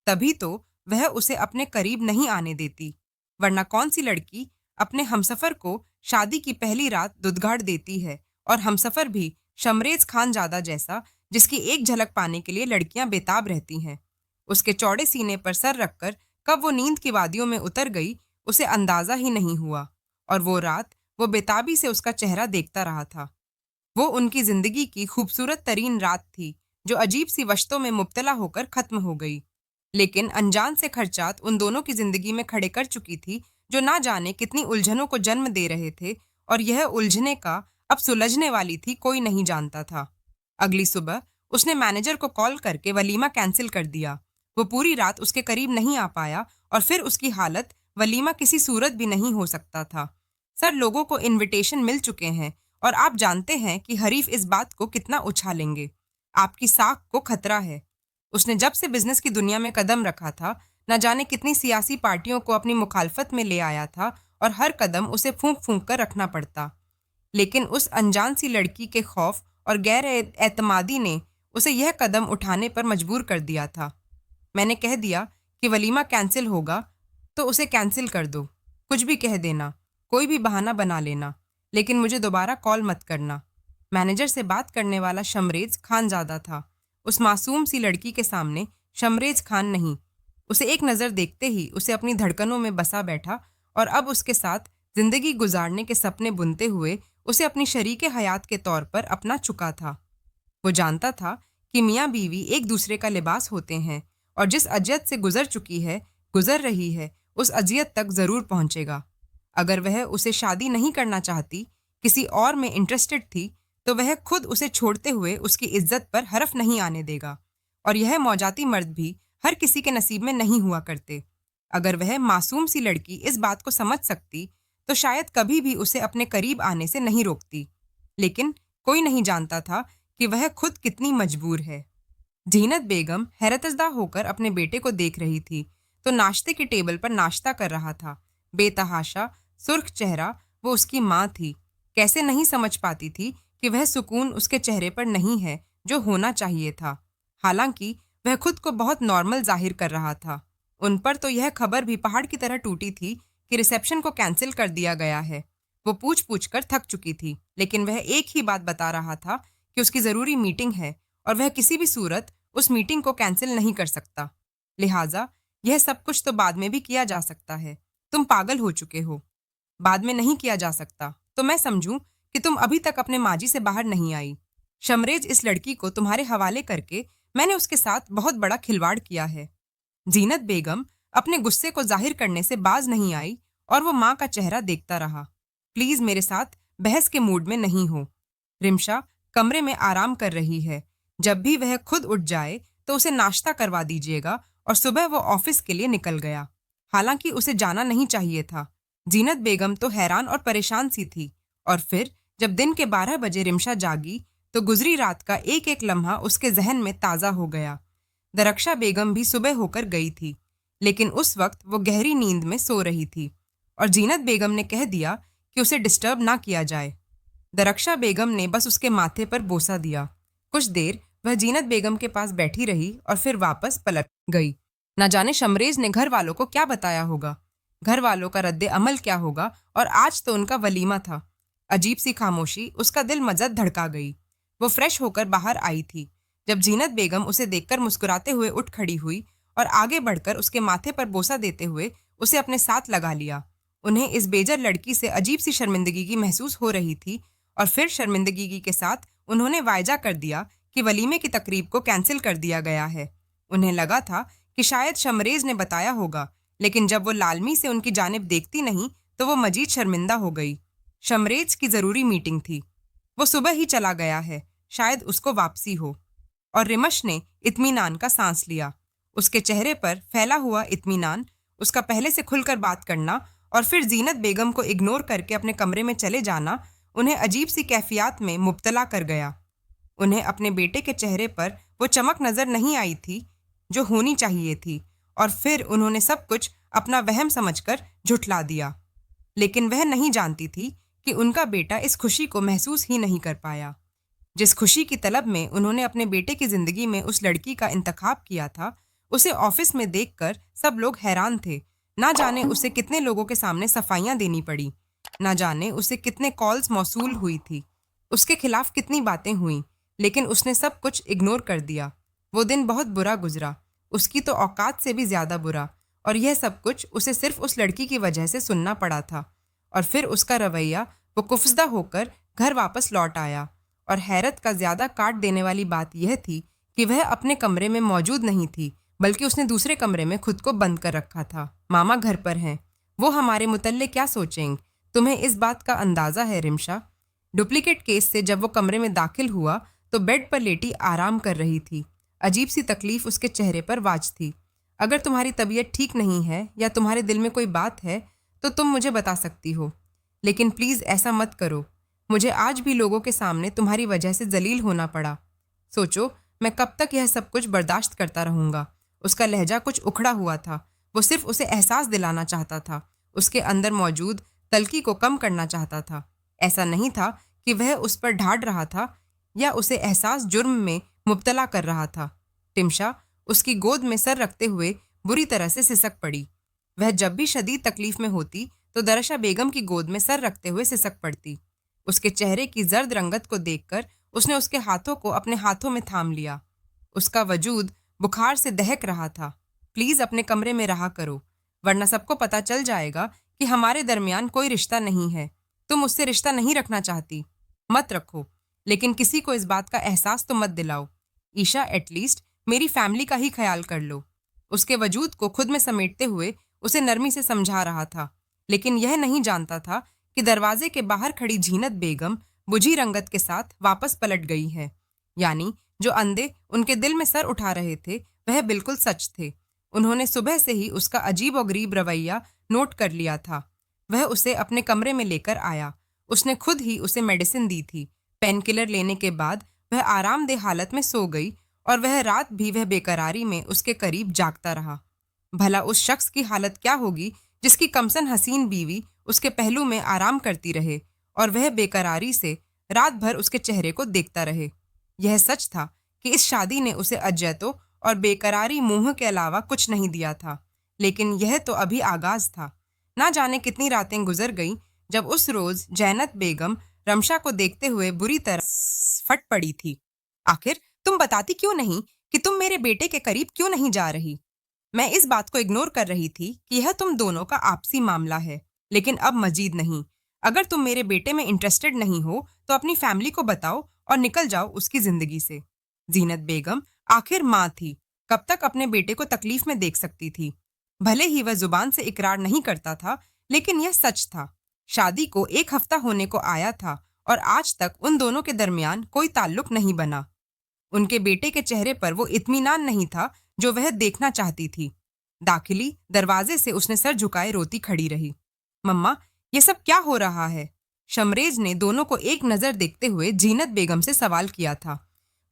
तभी तो वह उसे अपने करीब नहीं आने देती, वरना कौन सी लड़की अपने हमसफर को शादी की पहली रात दुदगाड़ देती है, और हमसफर भी शमरेज खानजादा जैसा, जिसकी एक झलक पाने के लिए लड़कियां बेताब रहती हैं। उसके चौड़े सीने पर सर रखकर कब वो नींद की वादियों में उतर गई, उसे अंदाजा ही नहीं हुआ। और वो रात वो बेताबी से उसका चेहरा देखता रहा था। वो उनकी जिंदगी की खूबसूरत तरीन रात थी, जो अजीब सी वश्तों में मुब्तला होकर खत्म हो गई। लेकिन अनजान से खर्चात उन दोनों की जिंदगी में खड़े कर चुकी थी, जो ना जाने कितनी उलझनों को जन्म दे रहे थे, और यह उलझने का अब सुलझने वाली थी कोई नहीं जानता था। अगली सुबह उसने मैनेजर को कॉल करके वलीमा कैंसिल कर दिया। वो पूरी रात उसके करीब नहीं आ पाया, और फिर उसकी हालत वलीमा किसी सूरत भी नहीं हो सकता था। सर, लोगों को इनविटेशन मिल चुके हैं, और आप जानते हैं कि हरीफ इस बात को कितना उछालेंगे। आपकी साख को खतरा है। उसने जब से बिजनेस की दुनिया में कदम रखा था, न जाने कितनी सियासी पार्टियों को अपनी मुखालफत में ले आया था, और हर कदम उसे फूंक फूंक कर रखना पड़ता। लेकिन उस अनजान सी लड़की के खौफ और गैर एतमादी ने उसे यह कदम उठाने पर मजबूर कर दिया था। मैंने कह दिया कि वलीमा कैंसिल होगा, तो उसे कैंसिल कर दो। कुछ भी कह देना, कोई भी बहाना बना लेना, लेकिन मुझे दोबारा कॉल मत करना। मैनेजर से बात करने वाला शमरेज खानजादा था। उस मासूम सी लड़की के सामने शमरेज खान नहीं। उसे एक नज़र देखते ही उसे अपनी धड़कनों में बसा बैठा, और अब उसके साथ जिंदगी गुजारने के सपने बुनते हुए उसे अपनी शरीके हयात के तौर पर अपना चुका था। वो जानता था कि मियाँ बीवी एक दूसरे का लिबास होते हैं, और जिस अजियत से गुजर रही है, उस अजियत तक जरूर पहुंचेगा। अगर वह उसे शादी नहीं करना चाहती, किसी और में इंटरेस्टेड थी, तो वह खुद उसे छोड़ते हुए उसकी इज्जत पर हरफ नहीं आने देगा। और यह मौजाती मर्द भी हर किसी के नसीब में नहीं हुआ करते। अगर वह मासूम सी लड़की इस बात को समझ सकती, तो शायद कभी भी उसे अपने करीब आने से नहीं रोकती। लेकिन कोई नहीं जानता था कि वह खुद कितनी मजबूर है। जीनत बेगम हैरतजदा होकर अपने बेटे को देख रही थी, तो नाश्ते की टेबल पर नाश्ता कर रहा था। बेतहाशा सुर्ख चेहरा वो उसकी माँ थी। कैसे नहीं समझ पाती थी कि वह सुकून उसके चेहरे पर नहीं है जो होना चाहिए था। हालांकि वह खुद को बहुत नॉर्मल जाहिर कर रहा था। उन पर तो यह खबर भी पहाड़ की तरह टूटी थी कि रिसेप्शन को कैंसिल कर दिया गया है। वो पूछ पूछ कर थक चुकी थी, लेकिन वह एक ही बात बता रहा था कि उसकी ज़रूरी मीटिंग है, और वह किसी भी सूरत उस मीटिंग को कैंसिल नहीं कर सकता। लिहाजा यह सब कुछ तो बाद में भी किया जा सकता है। तुम पागल हो चुके हो। बाद में नहीं किया जा सकता तो मैं समझूं कि तुम अभी तक अपने माजी से बाहर नहीं आई। शमरेज इस लड़की को तुम्हारे हवाले करके मैंने उसके साथ बहुत बड़ा खिलवाड़ किया है। जीनत बेगम अपने गुस्से को जाहिर करने से बाज नहीं आई, और वो माँ का चेहरा देखता रहा। प्लीज मेरे साथ बहस के मूड में नहीं हो। रिम्शा कमरे में आराम कर रही है। जब भी वह खुद उठ जाए तो उसे नाश्ता करवा दीजिएगा। और सुबह वो ऑफिस के लिए निकल गया। हालांकि उसे जाना नहीं चाहिए था। जीनत बेगम तो हैरान और परेशान सी थी। और फिर जब दिन के 12 बजे रिम्शा जागी, तो गुजरी रात का एक एक लम्हा उसके जहन में ताज़ा हो गया। दरक्षा बेगम भी सुबह होकर गई थी, लेकिन उस वक्त वो गहरी नींद में सो रही थी, और जीनत बेगम ने कह दिया कि उसे डिस्टर्ब ना किया जाए। दरक्षा बेगम ने बस उसके माथे पर बोसा दिया। कुछ देर वह जीनत बेगम के पास बैठी रही, और फिर वापस पलट गई। न जाने शमरेज ने घर वालों को क्या बताया होगा, घर वालों का रद्दे अमल क्या होगा। और आज तो उनका वलीमा था। अजीब सी खामोशी उसका दिल मजद धड़का गई। वो फ्रेश होकर बाहर आई थी। जब जीनत बेगम उसे देखकर मुस्कुराते हुए उठ खड़ी हुई, और आगे बढ़कर उसके माथे पर बोसा देते हुए उसे अपने साथ लगा लिया, उन्हें इस बेजर लड़की से अजीब सी शर्मिंदगी की महसूस हो रही थी और फिर शर्मिंदगी के साथ उन्होंने वायदा कर दिया कि वलीमे की तकरीब को कैंसिल कर दिया गया है। उन्हें लगा था कि शायद शमरेज ने बताया होगा, लेकिन जब वो लालमी से उनकी जानिब देखती नहीं तो वो मजीद शर्मिंदा हो गई। शमरेज की ज़रूरी मीटिंग थी, वो सुबह ही चला गया है, शायद उसको वापसी हो। और रिमश ने इत्मीनान का सांस लिया। उसके चेहरे पर फैला हुआ इत्मीनान, उसका पहले से खुलकर बात करना और फिर जीनत बेगम को इग्नोर करके अपने कमरे में चले जाना उन्हें अजीब सी कैफियत में मुब्तला कर गया। उन्हें अपने बेटे के चेहरे पर वो चमक नजर नहीं आई थी जो होनी चाहिए थी, और फिर उन्होंने सब कुछ अपना वहम समझकर झुठला दिया। लेकिन वह नहीं जानती थी कि उनका बेटा इस खुशी को महसूस ही नहीं कर पाया। जिस खुशी की तलब में उन्होंने अपने बेटे की जिंदगी में उस लड़की का इंतखाब किया था, उसे ऑफिस में देखकर सब लोग हैरान थे। ना जाने उसे कितने लोगों के सामने सफाइयां देनी पड़ी, ना जाने उसे कितने कॉल्स मौसूल हुई थी, उसके खिलाफ कितनी बातें हुई, लेकिन उसने सब कुछ इग्नोर कर दिया। वो दिन बहुत बुरा गुजरा, उसकी तो औकात से भी ज़्यादा बुरा, और यह सब कुछ उसे सिर्फ उस लड़की की वजह से सुनना पड़ा था। और फिर उसका रवैया, वो कुफसदा होकर घर वापस लौट आया। और हैरत का ज़्यादा काट देने वाली बात यह थी कि वह अपने कमरे में मौजूद नहीं थी, बल्कि उसने दूसरे कमरे में खुद को बंद कर रखा था। मामा घर पर हैं, वो हमारे मुतल्ले क्या सोचेंगे? तुम्हें इस बात का अंदाज़ा है रिमशा? डुप्लीकेट केस से जब वो कमरे में दाखिल हुआ तो बेड पर लेटी आराम कर रही थी। अजीब सी तकलीफ उसके चेहरे पर वाज थी। अगर तुम्हारी तबीयत ठीक नहीं है या तुम्हारे दिल में कोई बात है तो तुम मुझे बता सकती हो, लेकिन प्लीज़ ऐसा मत करो। मुझे आज भी लोगों के सामने तुम्हारी वजह से जलील होना पड़ा। सोचो, मैं कब तक यह सब कुछ बर्दाश्त करता रहूँगा? उसका लहजा कुछ उखड़ा हुआ था। वो सिर्फ उसे एहसास दिलाना चाहता था, उसके अंदर मौजूद तल्खी को कम करना चाहता था। ऐसा नहीं था कि वह उस पर ढाड़ रहा था या उसे एहसास जुर्म में मुब्तला कर रहा था। टिमशा उसकी गोद में सर रखते हुए बुरी तरह से सिसक पड़ी। वह जब भी शदीद तकलीफ में होती तो दरशा बेगम की गोद में सर रखते हुए सिसक पड़ती। उसके चेहरे की जर्द रंगत को देखकर उसने उसके हाथों को अपने हाथों में थाम लिया। उसका वजूद बुखार से दहक रहा था। प्लीज़ अपने कमरे में रहा करो, वरना सबको पता चल जाएगा कि हमारे दरमियान कोई रिश्ता नहीं है। तुम उससे रिश्ता नहीं रखना चाहती, मत रखो, लेकिन किसी को इस बात का एहसास तो मत दिलाओ। ईशा, एटलीस्ट मेरी फैमिली का ही ख्याल कर लो। उसके वजूद को खुद में समेटते हुए उसे नरमी से समझा रहा था, लेकिन यह नहीं जानता था कि दरवाजे के बाहर खड़ी जीनत बेगम बुझी रंगत के साथ वापस पलट गई है। यानी जो अंधे उनके दिल में सर उठा रहे थे वह बिल्कुल सच थे। उन्होंने सुबह से ही उसका अजीब और गरीब रवैया नोट कर लिया था। वह उसे अपने कमरे में लेकर आया। उसने खुद ही उसे मेडिसिन दी थी। पेन किलर लेने के बाद वह आरामदेह हालत में सो गई और वह रात भी वह बेकरारी में उसके करीब जागता रहा। भला उस शख्स की हालत क्या होगी जिसकी कमसन हसीन बीवी उसके पहलू में आराम करती रहे और वह बेकरारी से रात भर उसके चेहरे को देखता रहे। यह सच था कि इस शादी ने उसे अजयतों और बेकरारी मोह के अलावा कुछ नहीं दिया था, लेकिन यह तो अभी आगाज था। ना जाने कितनी रातें गुजर गईं जब उस रोज जैनत बेगम रमशा को देखते हुए बुरी तरह फट पड़ी थी। आखिर तुम बताती क्यों नहीं कि तुम मेरे बेटे के करीब क्यों नहीं जा रही? मैं इस बात को इग्नोर कर रही थी कि यह तुम दोनों का आपसी मामला है, लेकिन अब मजीद नहीं। अगर तुम मेरे बेटे में इंटरेस्टेड नहीं हो तो अपनी फैमिली को बताओ और निकल जाओ उसकी जिंदगी से। जीनत बेगम आखिर माँ थी, कब तक अपने बेटे को तकलीफ में देख सकती थी? भले ही वह जुबान से इकरार नहीं करता था, लेकिन यह सच था। शादी को 1 हफ्ता होने को आया था और आज तक उन दोनों के दरमियान कोई ताल्लुक नहीं बना। उनके बेटे के चेहरे पर वो इत्मीनान नहीं था जो वह देखना चाहती थी। दाखिली दरवाजे से उसने सर झुकाए रोती खड़ी रही। मम्मा, ये सब क्या हो रहा है? शमरेज ने दोनों को एक नजर देखते हुए जीनत बेगम से सवाल किया था।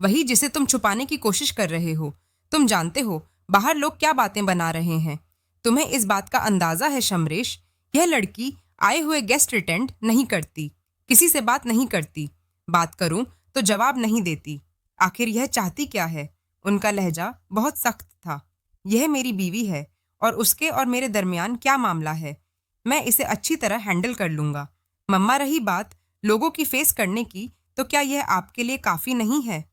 वही जिसे तुम छुपाने की कोशिश कर रहे हो। तुम जानते हो बाहर लोग क्या बातें बना रहे हैं। तुम्हें इस बात का अंदाजा है शमरेश, यह लड़की आए हुए गेस्ट अटेंड नहीं करती, किसी से बात नहीं करती, बात करूं तो जवाब नहीं देती। आखिर यह चाहती क्या है? उनका लहजा बहुत सख्त था। यह मेरी बीवी है और उसके और मेरे दरमियान क्या मामला है, मैं इसे अच्छी तरह हैंडल कर लूंगा। मम्मा, रही बात लोगों की फेस करने की, तो क्या यह आपके लिए काफ़ी नहीं है?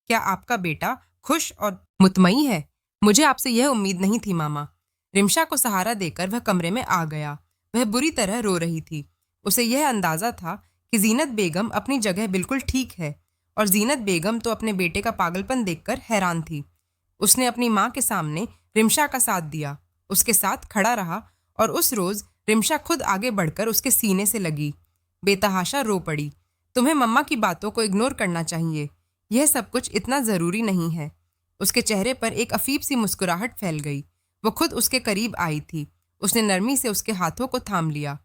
क्या आपका बेटा खुश और मुतमई है? मुझे आपसे यह उम्मीद नहीं थी मामा। रिमशा को सहारा देकर वह कमरे में आ गया। वह बुरी तरह रो रही थी। उसे यह अंदाजा था कि जीनत बेगम अपनी जगह बिल्कुल ठीक है, और जीनत बेगम तो अपने बेटे का पागलपन देखकर हैरान थी। उसने अपनी माँ के सामने रिमशा का साथ दिया, उसके साथ खड़ा रहा, और उस रोज रिमशा खुद आगे बढ़कर उसके सीने से लगी। बेतहाशा रो पड़ी। तुम्हें मम्मा की बातों को इग्नोर करना चाहिए, यह सब कुछ इतना जरूरी नहीं है। उसके चेहरे पर एक अफीब सी मुस्कुराहट फैल गई। वो खुद उसके करीब आई थी। उसने नरमी से उसके हाथों को थाम लिया।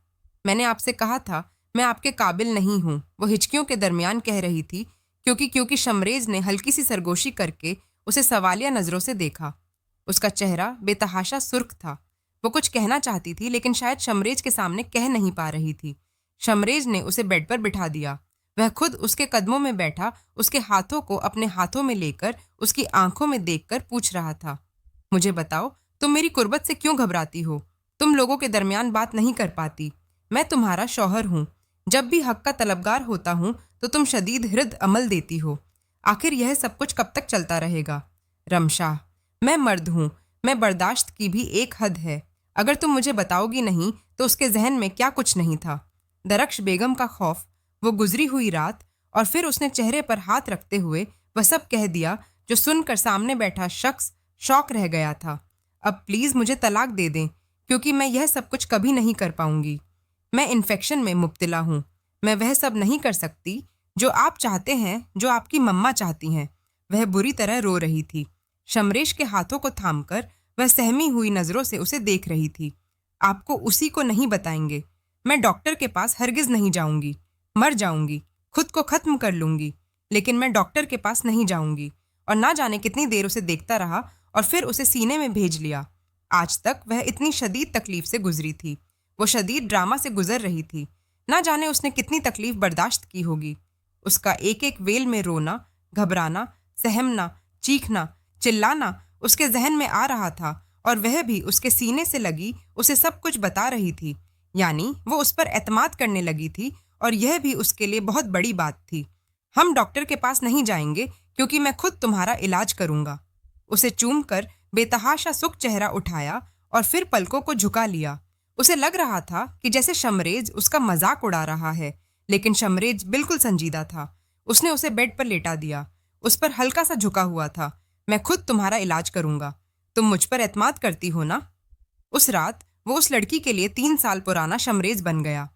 मैंने आपसे कहा था मैं आपके काबिल नहीं हूँ, वो हिचकियों के दरमियान कह रही थी, क्योंकि शमरेज ने हल्की सी सरगोशी करके उसे सवालिया नजरों से देखा। उसका चेहरा बेतहाशा सुर्ख था। वो कुछ कहना चाहती थी, लेकिन शायद शमरेज के सामने कह नहीं पा रही थी। शमरेज ने उसे बेड पर बिठा दिया। वह खुद उसके कदमों में बैठा, उसके हाथों को अपने हाथों में लेकर उसकी आंखों में देखकर पूछ रहा था, मुझे बताओ, तुम मेरी कुर्बत से क्यों घबराती हो? तुम लोगों के दरमियान बात नहीं कर पाती। मैं तुम्हारा शौहर हूँ। जब भी हक का तलबगार होता हूँ तो तुम शदीद हृद अमल देती हो। आखिर यह सब कुछ कब तक चलता रहेगा? रमशा, मैं मर्द हूँ, मैं बर्दाश्त की भी एक हद है। अगर तुम मुझे बताओगी नहीं तो उसके जहन में क्या कुछ नहीं था। दरख्श बेगम का खौफ, वो गुजरी हुई रात, और फिर उसने चेहरे पर हाथ रखते हुए वह सब कह दिया जो सुनकर सामने बैठा शख्स शौक रह गया था। अब प्लीज मुझे तलाक दे दें, क्योंकि मैं यह सब कुछ कभी नहीं कर पाऊंगी। मैं इन्फेक्शन में मुब्तला हूँ। मैं वह सब नहीं कर सकती जो आप चाहते हैं, जो आपकी मम्मा चाहती हैं। वह बुरी तरह रो रही थी। शमरेश के हाथों को थामकर वह सहमी हुई नजरों से उसे देख रही थी। आपको उसी को नहीं बताएंगे। मैं डॉक्टर के पास हरगिज नहीं जाऊंगी। मर जाऊंगी, खुद को खत्म कर लूंगी, लेकिन मैं डॉक्टर के पास नहीं जाऊंगी। और ना जाने कितनी देर उसे देखता रहा और फिर उसे सीने में भेज लिया। आज तक वह इतनी शदीद तकलीफ से गुजरी थी। वो शदीद ड्रामा से गुजर रही थी। ना जाने उसने कितनी तकलीफ बर्दाश्त की होगी। उसका एक एक वेल में रोना, घबराना, सहमना, चीखना, चिल्लाना उसके जहन में आ रहा था, और वह भी उसके सीने से लगी उसे सब कुछ बता रही थी। यानी वो उस पर एतमाद करने लगी थी, और यह भी उसके लिए बहुत बड़ी बात थी। हम डॉक्टर के पास नहीं जाएंगे, क्योंकि मैं खुद तुम्हारा इलाज करूंगा। उसे चूमकर बेतहाशा सुख चेहरा उठाया और फिर पलकों को झुका लिया। उसे लग रहा था कि जैसे शमरेज उसका मजाक उड़ा रहा है, लेकिन शमरेज बिल्कुल संजीदा था। उसने उसे बेड पर लेटा दिया। उस पर हल्का सा झुका हुआ था। मैं खुद तुम्हारा इलाज करूंगा। तुम मुझ पर एतमाद करती हो ना? उस रात वो उस लड़की के लिए 3 साल पुराना शमरेज बन गया।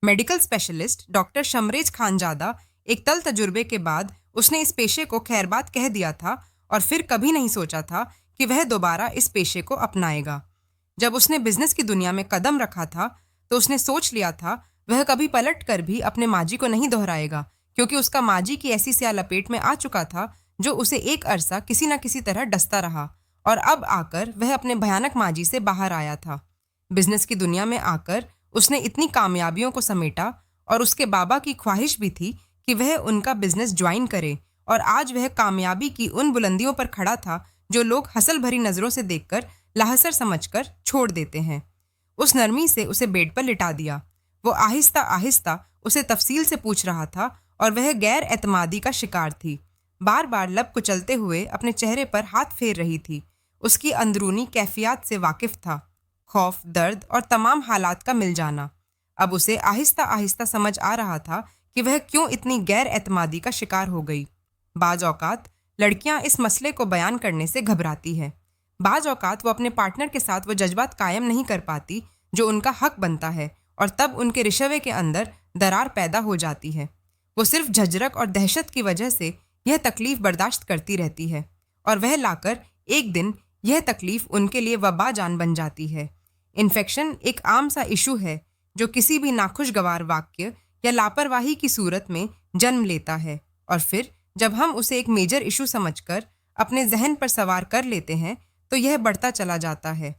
Medical specialist doctor Shamrez Khanzada एक तल तजुर्बे के बाद उसने इस पेशे को खैरबाद कह दिया था, और फिर कभी नहीं सोचा था कि वह दोबारा इस पेशे को अपनाएगा। जब उसने बिजनेस की दुनिया में कदम रखा था तो उसने सोच लिया था वह कभी पलट कर भी अपने माजी को नहीं दोहराएगा, क्योंकि उसका माजी की ऐसी स्या लपेट में आ चुका था जो उसे एक अरसा किसी न किसी तरह डसता रहा, और अब आकर वह अपने भयानक माजी से बाहर आया था। बिजनेस की दुनिया में आकर उसने इतनी कामयाबियों को समेटा, और उसके बाबा की ख्वाहिश भी थी कि वह उनका बिजनेस ज्वाइन करे, और आज वह कामयाबी की उन बुलंदियों पर खड़ा था जो लोग हसल भरी नजरों से देखकर लाहसर समझकर छोड़ देते हैं। उस नरमी से उसे बेड पर लिटा दिया। वो आहिस्ता आहिस्ता उसे तफसील से पूछ रहा था, और वह गैर एतमादी का शिकार थी। बार बार लब कुचलते हुए अपने चेहरे पर हाथ फेर रही थी। उसकी अंदरूनी कैफियत से वाकिफ था, खौफ, दर्द और तमाम हालात का मिल जाना। अब उसे आहिस्ता आहिस्ता समझ आ रहा था कि वह क्यों इतनी गैर एतमादी का शिकार हो गई। बाज औकात लड़कियां इस मसले को बयान करने से घबराती है। बाज औकात वो अपने पार्टनर के साथ वो जज्बात कायम नहीं कर पाती जो उनका हक बनता है, और तब उनके रिशवे के अंदर दरार पैदा हो जाती है। वो सिर्फ झजरक और दहशत की वजह से यह तकलीफ बर्दाश्त करती रहती है, और वह लाकर एक दिन यह तकलीफ उनके लिए वबा जान बन जाती है। इन्फेक्शन एक आम सा इशू है जो किसी भी नाखुशगवार वाक्य या लापरवाही की सूरत में जन्म लेता है, और फिर जब हम उसे एक मेजर इशू समझकर अपने जहन पर सवार कर लेते हैं तो यह बढ़ता चला जाता है।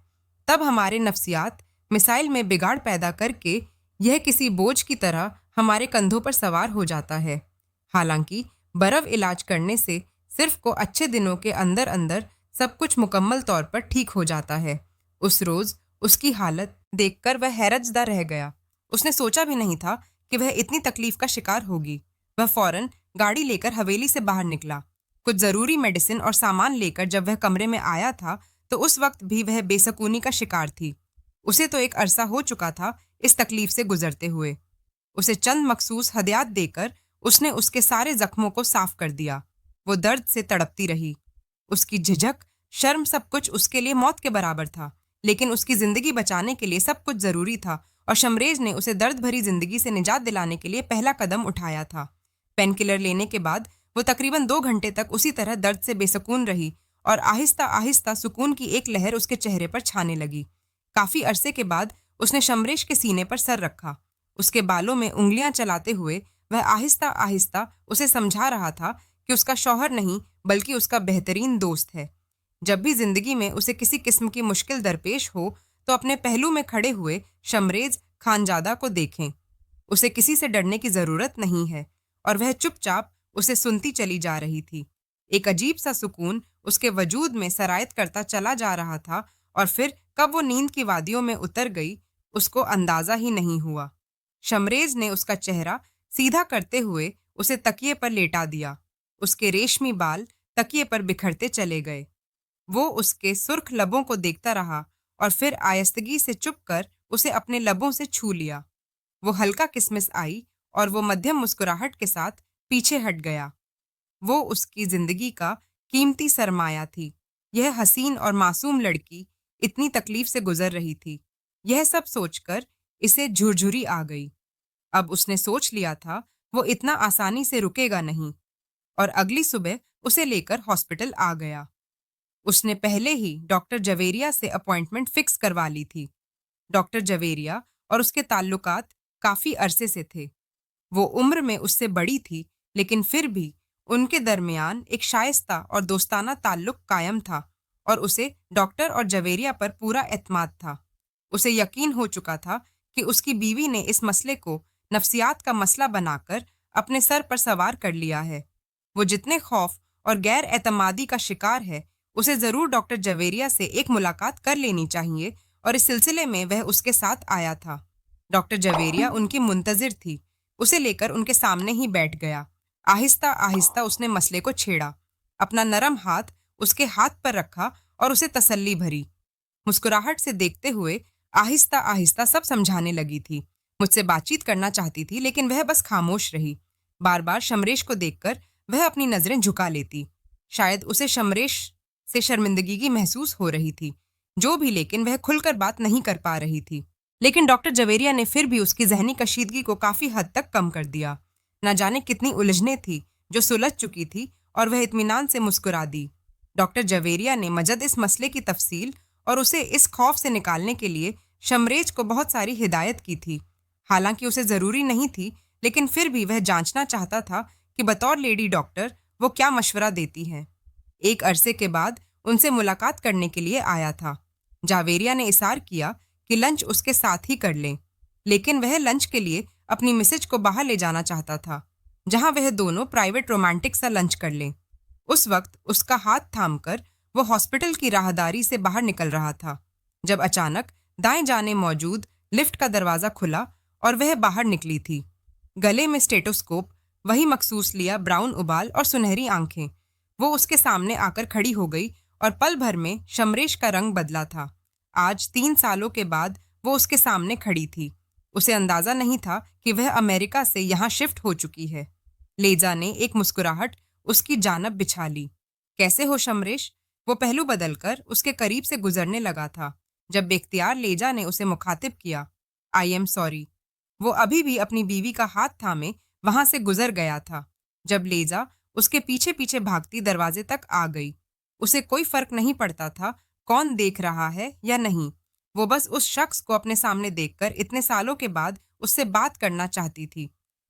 तब हमारे नफ्सियात मिसाइल में बिगाड़ पैदा करके यह किसी बोझ की तरह हमारे कंधों पर सवार हो जाता है। हालांकि बरव इलाज करने से सिर्फ को अच्छे दिनों के अंदर अंदर सब कुछ मुकम्मल तौर पर ठीक हो जाता है। उस रोज उसकी हालत देखकर वह हैरतजदा रह गया। उसने सोचा भी नहीं था कि वह इतनी तकलीफ का शिकार होगी। वह फौरन गाड़ी लेकर हवेली से बाहर निकला। कुछ जरूरी मेडिसिन और सामान लेकर जब वह कमरे में आया था तो उस वक्त भी वह बेसकूनी का शिकार थी। उसे तो एक अरसा हो चुका था इस तकलीफ से गुजरते हुए। उसे चंद मखसूस हदियात देकर उसने उसके सारे जख्मों को साफ कर दिया। वो दर्द से तड़पती रही। उसकी झिझक, शर्म, सब कुछ उसके लिए मौत के बराबर था, लेकिन उसकी जिंदगी बचाने के लिए सब कुछ जरूरी था और शमरेज ने उसे दर्द भरी जिंदगी से निजात दिलाने के लिए पहला कदम उठाया था। पेन किलर लेने के बाद वो तकरीबन 2 घंटे तक उसी तरह दर्द से बेसुकून रही और आहिस्ता आहिस्ता सुकून की एक लहर उसके चेहरे पर छाने लगी। काफी अरसे के बाद उसने शमरेश के सीने पर सर रखा। उसके बालों में उंगलियां चलाते हुए वह आहिस्ता आहिस्ता उसे समझा रहा था कि उसका शौहर नहीं बल्कि उसका बेहतरीन दोस्त है। जब भी जिंदगी में उसे किसी किस्म की मुश्किल दरपेश हो तो अपने पहलू में खड़े हुए शमरेज खानजादा को देखें। उसे किसी से डरने की जरूरत नहीं है। और वह चुपचाप उसे सुनती चली जा रही थी। एक अजीब सा सुकून उसके वजूद में सरायत करता चला जा रहा था और फिर कब वो नींद की वादियों में उतर गई उसको अंदाजा ही नहीं हुआ। शमरेज ने उसका चेहरा सीधा करते हुए उसे तकिए पर लेटा दिया। उसके रेशमी बाल तकिए पर बिखरते चले गए। वो उसके सुर्ख लबों को देखता रहा और फिर आयस्तगी से चुपकर उसे अपने लबों से छू लिया। वो हल्का किसमिस आई और वो मध्यम मुस्कुराहट के साथ पीछे हट गया। वो उसकी जिंदगी का कीमती सरमाया थी। यह हसीन और मासूम लड़की इतनी तकलीफ से गुजर रही थी। यह सब सोचकर इसे झुरझुरी आ गई। अब उसने सोच लिया था वो इतना आसानी से रुकेगा नहीं और अगली सुबह उसे लेकर हॉस्पिटल आ गया। उसने पहले ही डॉक्टर जवेरिया से अपॉइंटमेंट फिक्स करवा ली थी। डॉक्टर जवेरिया और उसके ताल्लुकात काफी अरसे से थे। वो उम्र में उससे बड़ी थी, लेकिन फिर भी उनके दरमियान एक शाइस्ता और दोस्ताना ताल्लुक कायम था और उसे डॉक्टर और जवेरिया पर पूरा एतमाद था। उसे यकीन हो चुका था कि उसकी बीवी ने इस मसले को नफ्सियात का मसला बनाकर अपने सर पर सवार कर लिया है। वो जितने खौफ और गैर एतमादी का शिकार है, उसे जरूर डॉक्टर जवेरिया से एक मुलाकात कर लेनी चाहिए और इस सिलसिले में वह उसके साथ आया था। डॉक्टर जवेरिया उनकी मुंतजिर थी। उसे लेकर उनके सामने ही बैठ गया। आहिस्ता आहिस्ता उसने मसले को छेड़ा। अपना नरम हाथ उसके हाथ पर रखा और उसे तसल्ली भरी। मुस्कुराहट से देखते हुए आहिस्ता आहिस्ता सब समझाने लगी थी। मुझसे बातचीत करना चाहती थी, लेकिन वह बस खामोश रही। बार बार शमरेश को देखकर वह अपनी नजरें झुका लेती। शायद उसे शमरेश से शर्मिंदगी की महसूस हो रही थी, जो भी, लेकिन वह खुलकर बात नहीं कर पा रही थी। लेकिन डॉक्टर जवेरिया ने फिर भी उसकी जहनी कशीदगी को काफी हद तक कम कर दिया। न जाने कितनी उलझनें थी जो सुलझ चुकी थी और वह इत्मीनान से मुस्कुरा दी। डॉक्टर जवेरिया ने मजद इस मसले की तफसील और उसे इस खौफ से निकालने के लिए शमरेज को बहुत सारी हिदायत की थी। हालांकि उसे जरूरी नहीं थी, लेकिन फिर भी वह जांचना चाहता था कि बतौर लेडी डॉक्टर वो क्या मशवरा देती है। एक अरसे के बाद उनसे मुलाकात करने के लिए आया था। जावेरिया ने इसार किया कि लंच उसके साथ ही कर लें, लेकिन वह लंच के लिए अपनी मिसेज को बाहर ले जाना चाहता था, जहां वह दोनों प्राइवेट रोमांटिक सा लंच कर लें। उस वक्त उसका हाथ थामकर वो हॉस्पिटल की राहदारी से बाहर निकल रहा था, जब अचानक दाएं जाने मौजूद लिफ्ट का दरवाजा खुला और वह बाहर निकली थी। गले में स्टेटोस्कोप, वही मखसूस लिया ब्राउन उबाल और सुनहरी आंखें। वो उसके सामने आकर खड़ी हो गई और पल भर में शमरेश का रंग बदला था। आज 3 सालों के बाद वो उसके सामने खड़ी थी। उसे अंदाजा नहीं था कि वह अमेरिका से यहाँ शिफ्ट हो चुकी है। लेजा ने एक मुस्कुराहट उसकी जानब बिछा ली। कैसे हो शमरेश? वो पहलू बदलकर उसके करीब से गुजरने लगा था, जब बेख्तियार लेजा ने उसे मुखातिब किया। I am sorry. वो अभी भी अपनी बीवी का हाथ थामे वहां से गुजर गया था, जब लेजा उसके पीछे पीछे भागती दरवाजे तक आ गई। उसे कोई फर्क नहीं पड़ता था कौन देख रहा है या नहीं। वो बस उस शख्स को अपने सामने देखकर इतने सालों के बाद उससे बात करना चाहती थी।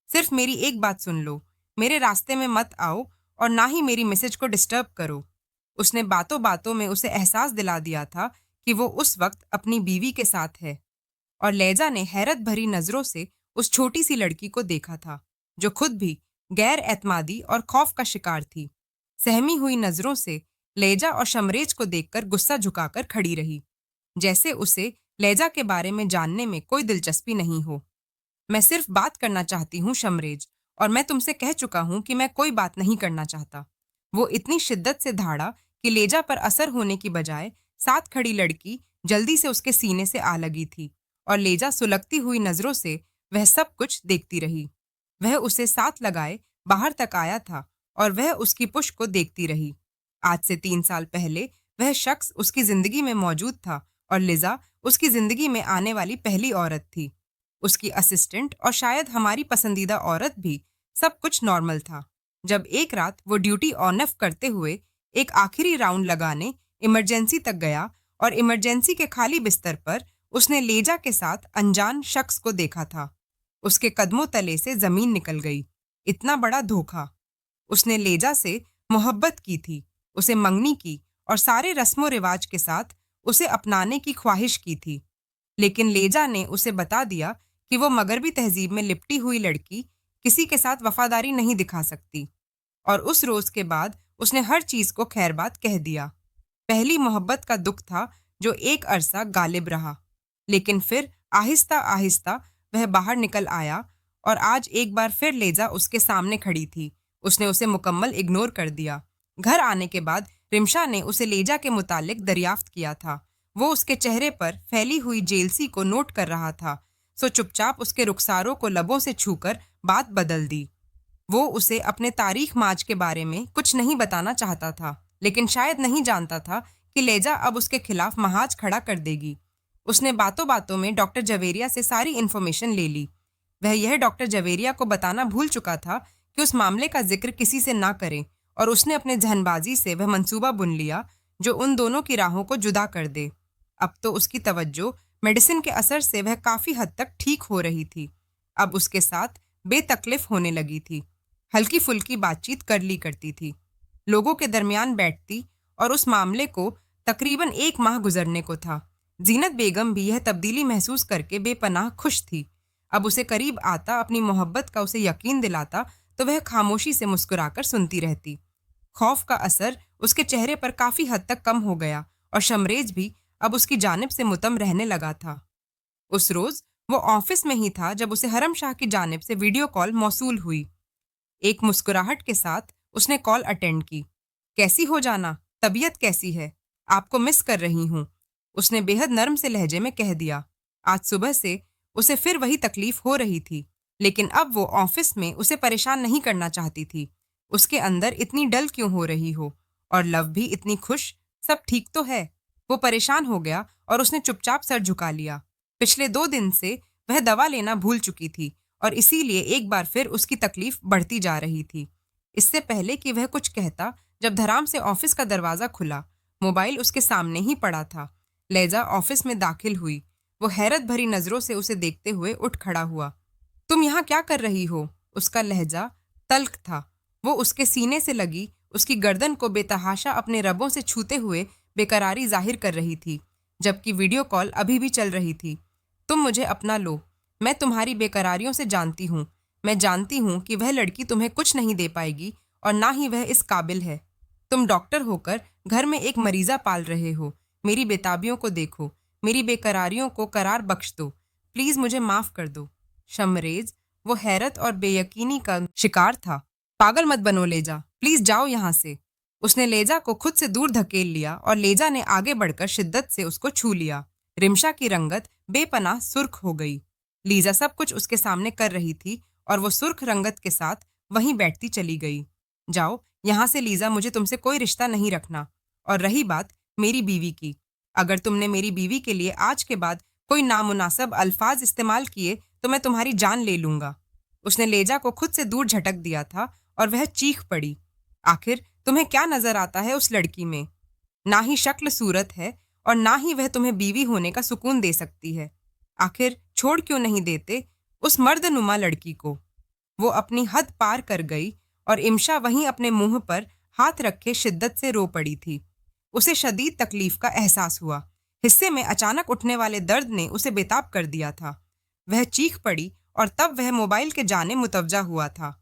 सिर्फ मेरी एक बात सुन लो, मेरे रास्ते में मत आओ और ना ही मेरी मैसेज को डिस्टर्ब करो। उसने बातों बातों में उसे एहसास दिला दिया था कि वो उस वक्त अपनी बीवी के साथ है। और लेजा ने हैरत भरी नजरों से उस छोटी सी लड़की को देखा था, जो खुद भी गैर एतमादी और खौफ का शिकार थी। सहमी हुई नजरों से लेजा और शमरेज को देखकर गुस्सा झुकाकर खड़ी रही, जैसे उसे लेजा के बारे में जानने में कोई दिलचस्पी नहीं हो। मैं सिर्फ बात करना चाहती हूँ शमरेज, और मैं तुमसे कह चुका हूँ कि मैं कोई बात नहीं करना चाहता। वो इतनी शिद्दत से धाड़ा कि लेजा पर असर होने की बजाय साथ खड़ी लड़की जल्दी से उसके सीने से आ लगी थी और लेजा सुलगती हुई नजरों से वह सब कुछ देखती रही। वह उसे साथ लगाए बाहर तक आया था और वह उसकी पुश को देखती रही। आज से 3 साल पहले वह शख्स उसकी जिंदगी में मौजूद था और लिजा उसकी जिंदगी में आने वाली पहली औरत थी। उसकी असिस्टेंट और शायद हमारी पसंदीदा औरत भी। सब कुछ नॉर्मल था जब एक रात वो ड्यूटी ऑन ऑफ करते हुए एक आखिरी राउंड लगाने इमरजेंसी तक गया और इमरजेंसी के खाली बिस्तर पर उसने लेजा के साथ अनजान शख्स को देखा था। उसके कदमों तले से जमीन निकल गई। इतना बड़ा धोखा। उसने लेजा से मोहब्बत की थी, उसे मंगनी की और सारे रस्मों रिवाज के साथ उसे अपनाने की ख्वाहिश की थी। लेकिन लेजा ने उसे बता दिया कि वो मगरबी तहजीब में लिपटी हुई लड़की किसी के साथ वफादारी नहीं दिखा सकती। और उस रोज के बाद उसने हर चीज को खैरबाद कह दिया। पहली मोहब्बत का दुख था जो एक अरसा गालिब रहा, लेकिन फिर आहिस्ता आहिस्ता वह बाहर निकल आया और आज एक बार फिर लेजा उसके सामने खड़ी थी। उसने उसे मुकम्मल इग्नोर कर दिया। घर आने के बाद रिमशा ने उसे लेजा के मुतालिक दरियाफ्त किया था। वो उसके चेहरे पर फैली हुई जेलसी को नोट कर रहा था, सो चुपचाप उसके रुखसारों को लबों से छूकर बात बदल दी। वो उसे अपने तारीख माज के बारे में कुछ नहीं बताना चाहता था, लेकिन शायद नहीं जानता था कि लेजा अब उसके खिलाफ महाज खड़ा कर देगी। उसने बातों बातों में डॉक्टर जवेरिया से सारी इन्फॉर्मेशन ले ली। वह यह डॉक्टर जवेरिया को बताना भूल चुका था कि उस मामले का जिक्र किसी से ना करे, और उसने अपने जहनबाजी से वह मंसूबा बुन लिया जो उन दोनों की राहों को जुदा कर दे। अब तो उसकी तवज्जो मेडिसिन के असर से वह काफी हद तक ठीक हो रही थी। अब उसके साथ बेतकलीफ होने लगी थी। हल्की फुल्की बातचीत कर ली करती थी, लोगों के दरमियान बैठती, और उस मामले को तकरीबन 1 माह गुजरने को था। जीनत बेगम भी यह तब्दीली महसूस करके बेपनाह खुश थी। अब उसे करीब आता, अपनी मोहब्बत का उसे यकीन दिलाता, तो वह खामोशी से मुस्कुराकर सुनती रहती। खौफ का असर उसके चेहरे पर काफी हद तक कम हो गया और शमरेज भी अब उसकी जानिब से मुतम रहने लगा था। उस रोज वो ऑफिस में ही था जब उसे हरम शाह की जानिब से वीडियो कॉल मौसूल हुई। एक मुस्कुराहट के साथ उसने कॉल अटेंड की। कैसी हो जाना, तबीयत कैसी है? आपको मिस कर रही हूँ, उसने बेहद नर्म से लहजे में कह दिया। आज सुबह से उसे फिर वही तकलीफ हो रही थी, लेकिन अब वो ऑफिस में उसे परेशान नहीं करना चाहती थी। उसके अंदर इतनी डल क्यों हो रही हो? और लव भी इतनी खुश, सब ठीक तो है? वो परेशान हो गया और उसने चुपचाप सर झुका लिया। पिछले 2 दिन से वह दवा लेना भूल चुकी थी और इसीलिए एक बार फिर उसकी तकलीफ बढ़ती जा रही थी। इससे पहले कि वह कुछ कहता, जब धराम से ऑफिस का दरवाजा खुला, मोबाइल उसके सामने ही पड़ा था। लेजा ऑफिस में दाखिल हुई। वो हैरत भरी नजरों से उसे देखते हुए उठ खड़ा हुआ। तुम यहाँ क्या कर रही हो? उसका लहजा तल्ख था। वो उसके सीने से लगी उसकी गर्दन को बेतहाशा अपने रबों से छूते हुए बेकरारी जाहिर कर रही थी, जबकि वीडियो कॉल अभी भी चल रही थी। तुम मुझे अपना लो, मैं तुम्हारी बेकरारियों से जानती हूँ। मैं जानती हूँ कि वह लड़की तुम्हें कुछ नहीं दे पाएगी और ना ही वह इस काबिल है। तुम डॉक्टर होकर घर में एक मरीजा पाल रहे हो। मेरी बेताबियों को देखो, मेरी बेकरारियों को करार बख्श दो। प्लीज मुझे माफ कर दो। शमरेज वो हैरत और बेयकीनी का शिकार था। पागल मत बनो लेजा, प्लीज जाओ यहाँ से। उसने लेजा को खुद से दूर धकेल लिया और लेजा ने आगे बढ़कर शिद्दत से उसको छू लिया। रिमशा की रंगत बेपनाह सुर्ख हो गई। लीजा सब कुछ उसके सामने कर रही थी और वो सुर्ख रंगत के साथ वहीं बैठती चली गई। जाओ यहाँ से लीजा, मुझे तुमसे कोई रिश्ता नहीं रखना। और रही बात मेरी बीवी की, अगर तुमने मेरी बीवी के लिए आज के बाद कोई नामुनासिब अल्फाज इस्तेमाल किए तो मैं तुम्हारी जान ले लूंगा। उसने लेजा को खुद से दूर झटक दिया था और वह चीख पड़ी। आखिर तुम्हें क्या नजर आता है उस लड़की में? ना ही शक्ल सूरत है और ना ही वह तुम्हें बीवी होने का सुकून दे सकती है। आखिर छोड़ क्यों नहीं देते उस मर्दनुमा लड़की को? वो अपनी हद पार कर गई और इमशा वहीं अपने मुंह पर हाथ रखे शिद्दत से रो पड़ी थी। उसे शदीद तकलीफ का एहसास हुआ। हिस्से में अचानक उठने वाले दर्द ने उसे बेताब कर दिया था। वह चीख पड़ी और तब वह मोबाइल के जाने मुतवज्जा हुआ था।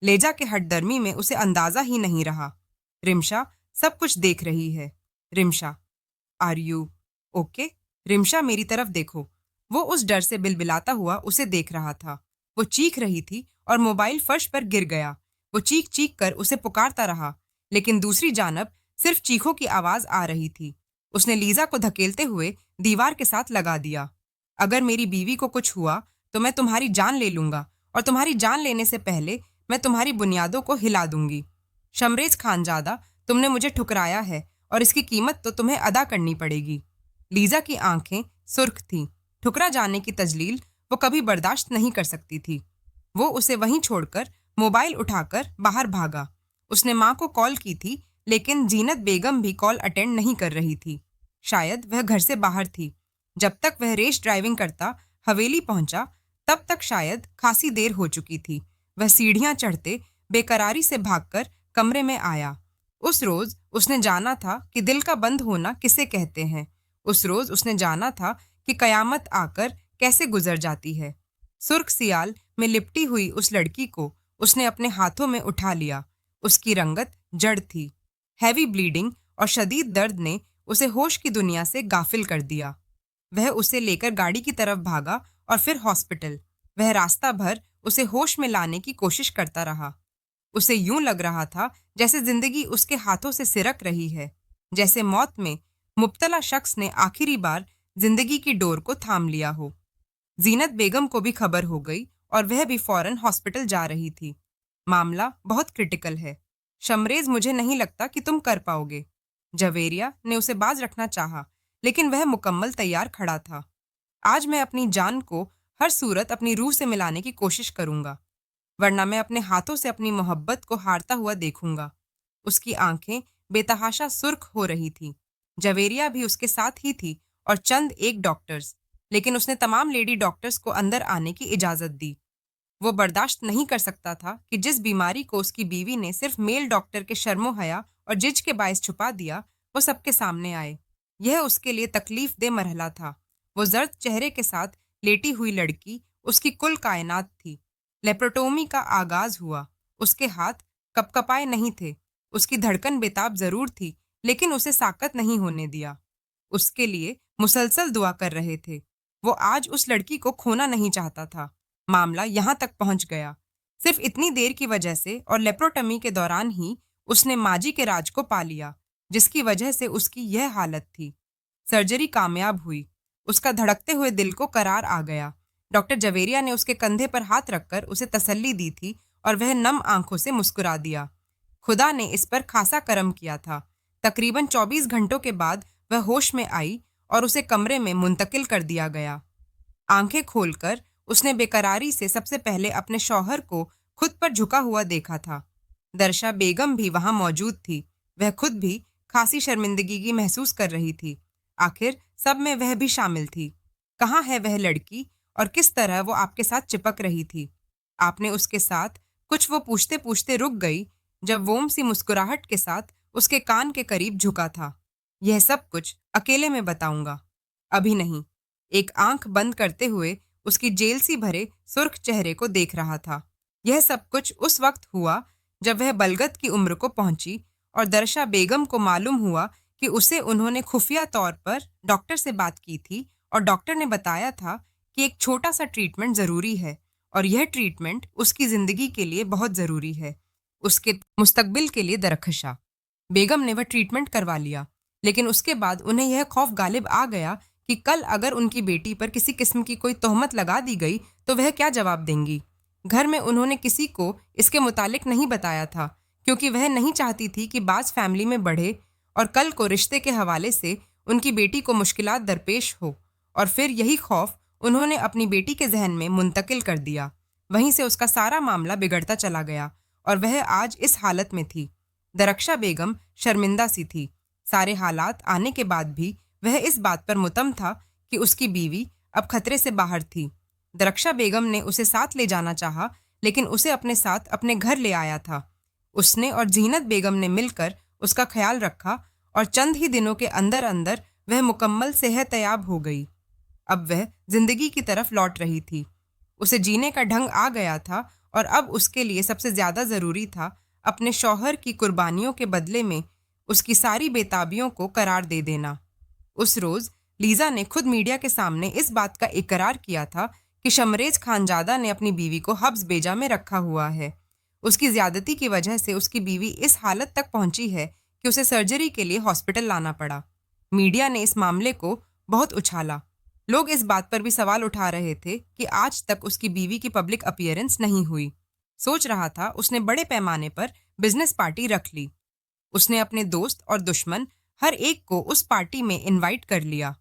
लेजा के हठदर्मी में उसे अंदाजा ही नहीं रहा। रिमशा सब कुछ देख रही है। Rimsha, are you okay? Rimsha मेरी तरफ देखो। वो उस डर से बिलबिलाता हुआ उसे देख रहा था। वो चीख रही थी और मोबाइल फर्श पर गिर गया। वो चीख चीख कर उसे पुकारता रहा, लेकिन दूसरी जानब सिर्फ चीखों की आवाज आ रही थी। उसने लीजा को धकेलते हुए दीवार के साथ लगा दिया। अगर मेरी बीवी को कुछ हुआ तो मैं तुम्हारी जान ले लूंगा और तुम्हारी जान लेने से पहले मैं तुम्हारी बुनियादों को हिला दूंगी। शमरेज खानजादा, तुमने मुझे ठुकराया है और इसकी कीमत तो तुम्हें अदा करनी पड़ेगी। लीजा की आंखें सुर्ख थीं। ठुकरा जाने की तजलील वो कभी बर्दाश्त नहीं कर सकती थी। वो उसे वहीं छोड़कर मोबाइल उठाकर बाहर भागा। उसने माँ को कॉल की थी, लेकिन जीनत बेगम भी कॉल अटेंड नहीं कर रही थी। शायद वह घर से बाहर थी। जब तक वह रेस ड्राइविंग करता हवेली पहुंचा, तब तक शायद खासी देर हो चुकी थी। वह सीढ़ियां चढ़ते बेकरारी से भागकर कमरे में आया। उस रोज उसने जाना था कि दिल का बंद होना किसे कहते हैं। उस रोज उसने जाना था कि कयामत आकर कैसे गुजर जाती है। सुर्ख सियाल में लिपटी हुई उस लड़की को उसने अपने हाथों में उठा लिया। उसकी रंगत जड़ थी। हैवी ब्लीडिंग और शदीद दर्द ने उसे होश की दुनिया से गाफिल कर दिया। वह उसे लेकर गाड़ी की तरफ भागा और फिर हॉस्पिटल। वह रास्ता भर उसे होश में लाने की कोशिश करता रहा। उसे यूं लग रहा था जैसे जिंदगी उसके हाथों से सिरक रही है, जैसे मौत में मुब्तला शख्स ने आखिरी बार जिंदगी की डोर को थाम लिया हो। जीनत बेगम को भी खबर हो गई और वह भी फौरन हॉस्पिटल जा रही थी। मामला बहुत क्रिटिकल है शमरेज, मुझे नहीं लगता कि तुम कर पाओगे। जवेरिया ने उसे बाज रखना चाहा, लेकिन वह मुकम्मल तैयार खड़ा था। आज मैं अपनी जान को हर सूरत अपनी रूह से मिलाने की कोशिश करूंगा, वरना मैं अपने हाथों से अपनी मोहब्बत को हारता हुआ देखूंगा। उसकी आंखें बेतहाशा सुर्ख हो रही थी। जवेरिया भी उसके साथ ही थी और चंद एक डॉक्टर्स, लेकिन उसने तमाम लेडी डॉक्टर्स को अंदर आने की इजाजत दी। वो बर्दाश्त नहीं कर सकता था कि जिस बीमारी को उसकी बीवी ने सिर्फ मेल डॉक्टर के शर्मो हया और जिज के बायस छुपा दिया, वो सबके सामने आए। यह उसके लिए तकलीफ दे मरहला था। वो जर्द चेहरे के साथ लेटी हुई लड़की उसकी कुल कायनात थी। लेप्रोटोमी का आगाज हुआ। उसके हाथ कपकपाए नहीं थे। उसकी धड़कन बेताब जरूर थी, लेकिन उसे साकत नहीं होने दिया। उसके लिए मुसलसल दुआ कर रहे थे। वो आज उस लड़की को खोना नहीं चाहता था। मामला यहाँ तक पहुंच गया सिर्फ इतनी देर की वजह से, और लेप्रोटमी के दौरान ही उसने माजी के राज को पा लिया, जिसकी वजह से उसकी यह हालत थी। सर्जरी कामयाब हुई। उसका धड़कते हुए दिल को करार आ गया। डॉक्टर जवेरिया ने उसके कंधे पर हाथ रखकर उसे तसल्ली दी थी और वह नम आंखों से मुस्कुरा दिया। खुदा ने इस पर खासा करम किया था। तकरीबन 24 घंटों के बाद वह होश में आई और उसे कमरे में मुंतकिल कर दिया गया। आंखें खोलकर उसने बेकरारी से सबसे पहले अपने शौहर को खुद पर झुका हुआ देखा था। दर्शा बेगम भी वहां मौजूद थी। वह खुद भी खासी शर्मिंदगी की महसूस कर रही थी। आखिर सब में वह भी शामिल थी। कहाँ है वह लड़की और किस तरह वो आपके साथ चिपक रही थी? आपने उसके साथ कुछ, वो पूछते पूछते रुक गई जब वोम सी मुस्कुराहट के साथ उसके कान के करीब झुका था। यह सब कुछ अकेले में बताऊंगा, अभी नहीं। एक आंख बंद करते हुए उसकी जेल सी भरे सुर्ख चेहरे को देख रहा था। यह सब कुछ उस वक्त हुआ जब वह बलगत की उम्र को पहुंची और दर्शा बेगम को मालूम हुआ कि उसे उन्होंने खुफिया तौर पर डॉक्टर से बात की थी और डॉक्टर ने बताया था कि एक छोटा सा ट्रीटमेंट ज़रूरी है और यह ट्रीटमेंट उसकी ज़िंदगी के लिए बहुत ज़रूरी है, उसके मुस्तकबिल के लिए दरख्शा। बेगम ने वह ट्रीटमेंट करवा लिया, लेकिन उसके बाद उन्हें यह खौफ गालिब आ गया कि कल अगर उनकी बेटी पर किसी किस्म की कोई तोहमत लगा दी गई तो वह क्या जवाब देंगी। घर में उन्होंने किसी को इसके मुतालिक नहीं बताया था, क्योंकि वह नहीं चाहती थी कि बाज फैमिली में बढ़े और कल को रिश्ते के हवाले से उनकी बेटी को मुश्किलात दरपेश हो। और फिर यही खौफ उन्होंने अपनी बेटी के जहन में मुंतकिल कर दिया। वहीं से उसका सारा मामला बिगड़ता चला गया और वह आज इस हालत में थी। दरख्शा बेगम शर्मिंदा सी थी। सारे हालात आने के बाद भी वह इस बात पर मुतम था कि उसकी बीवी अब खतरे से बाहर थी। दरख्शा बेगम ने उसे साथ ले जाना चाहा, लेकिन उसे अपने साथ अपने घर ले आया था। उसने और जीनत बेगम ने मिलकर उसका ख्याल रखा और चंद ही दिनों के अंदर अंदर वह मुकम्मल सेहतयाब हो गई। अब वह जिंदगी की तरफ लौट रही थी। उसे जीने का ढंग आ गया था और अब उसके लिए सबसे ज्यादा जरूरी था अपने शौहर की कुर्बानियों के बदले में उसकी सारी बेताबियों को करार दे देना। उस रोज लीजा ने खुद मीडिया के सामने इस बात का इकरार किया था कि शमरेज खानजादा ने अपनी बीवी को हब्स बेजा में रखा हुआ है। उसकी ज्यादती की वजह से उसकी बीवी इस हालत तक पहुंची है कि उसे सर्जरी के लिए हॉस्पिटल लाना पड़ा। मीडिया ने इस मामले को बहुत उछाला। लोग इस बात पर भी सवाल उठा रहे थे कि आज तक उसकी बीवी की पब्लिक अपीयरेंस नहीं हुई। सोच रहा था उसने बड़े पैमाने पर बिजनेस पार्टी रख ली। उसने अपने दोस्त और दुश्मन हर एक को उस पार्टी में इनवाइट कर लिया।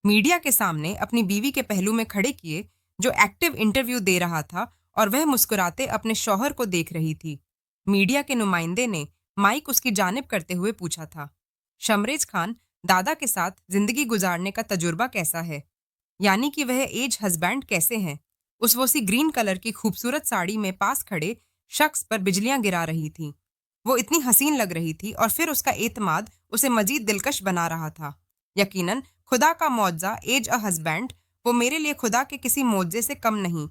मीडिया के सामने अपनी बीवी के पहलू में खड़े किए, जो एक्टिव इंटरव्यू दे रहा था, और वह मुस्कुराते अपने शौहर को देख रही थी। मीडिया के नुमाइंदे ने माइक उसकी जानिब करते हुए पूछा था, शमरेज खान, दादा के साथ जिंदगी गुजारने का तजुर्बा कैसा है? यानी कि वह एज हस्बैंड कैसे हैं? उस वो सी ग्रीन कलर की खूबसूरत साड़ी में पास खड़े शख्स पर बिजलियां गिरा रही थी। वो इतनी हसीन लग रही थी और फिर उसका एतमाद उसे मजीद दिलकश बना रहा था। यकीनन खुदा का मुआवजा एज अ हस्बैंड, वो मेरे लिए खुदा के किसी मुआवजे से कम नहीं,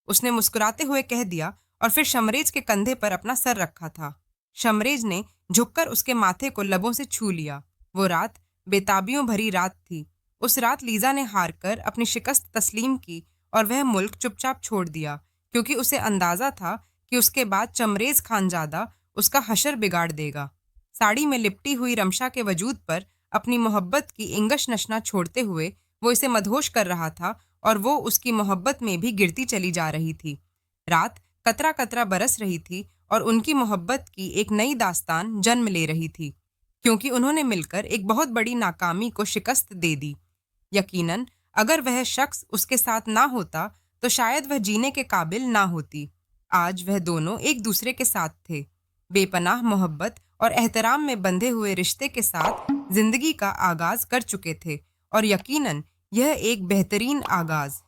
उसने मुस्कुराते हुए कह दिया और फिर शमरेज के कंधे पर अपना सर रखा था। शमरेज ने झुककर उसके माथे को लबों से छू लिया। वो रात बेताबियों भरी रात थी। उस रात लीजा ने हार कर अपनी शिकस्त तस्लीम की और वह मुल्क चुपचाप छोड़ दिया, क्योंकि उसे अंदाजा था कि उसके बाद चमरेज खानजादा उसका हशर बिगाड़ देगा। साड़ी में लिपटी हुई रमशा के वजूद पर अपनी मोहब्बत की इंगश नशना छोड़ते हुए वो इसे मदहोश कर रहा था और वो उसकी मोहब्बत में भी गिरती चली जा रही थी। रात कतरा कतरा बरस रही थी और उनकी मोहब्बत की एक नई दास्तान जन्म ले रही थी, क्योंकि उन्होंने मिलकर एक बहुत बड़ी नाकामी को शिकस्त दे दी। यकीनन अगर वह शख्स उसके साथ ना होता तो शायद वह जीने के काबिल ना होती। आज वह दोनों एक दूसरे के साथ थे, बेपनाह मोहब्बत और एहतराम में बंधे हुए रिश्ते के साथ जिंदगी का आगाज कर चुके थे, और यकीनन यह एक बेहतरीन आगाज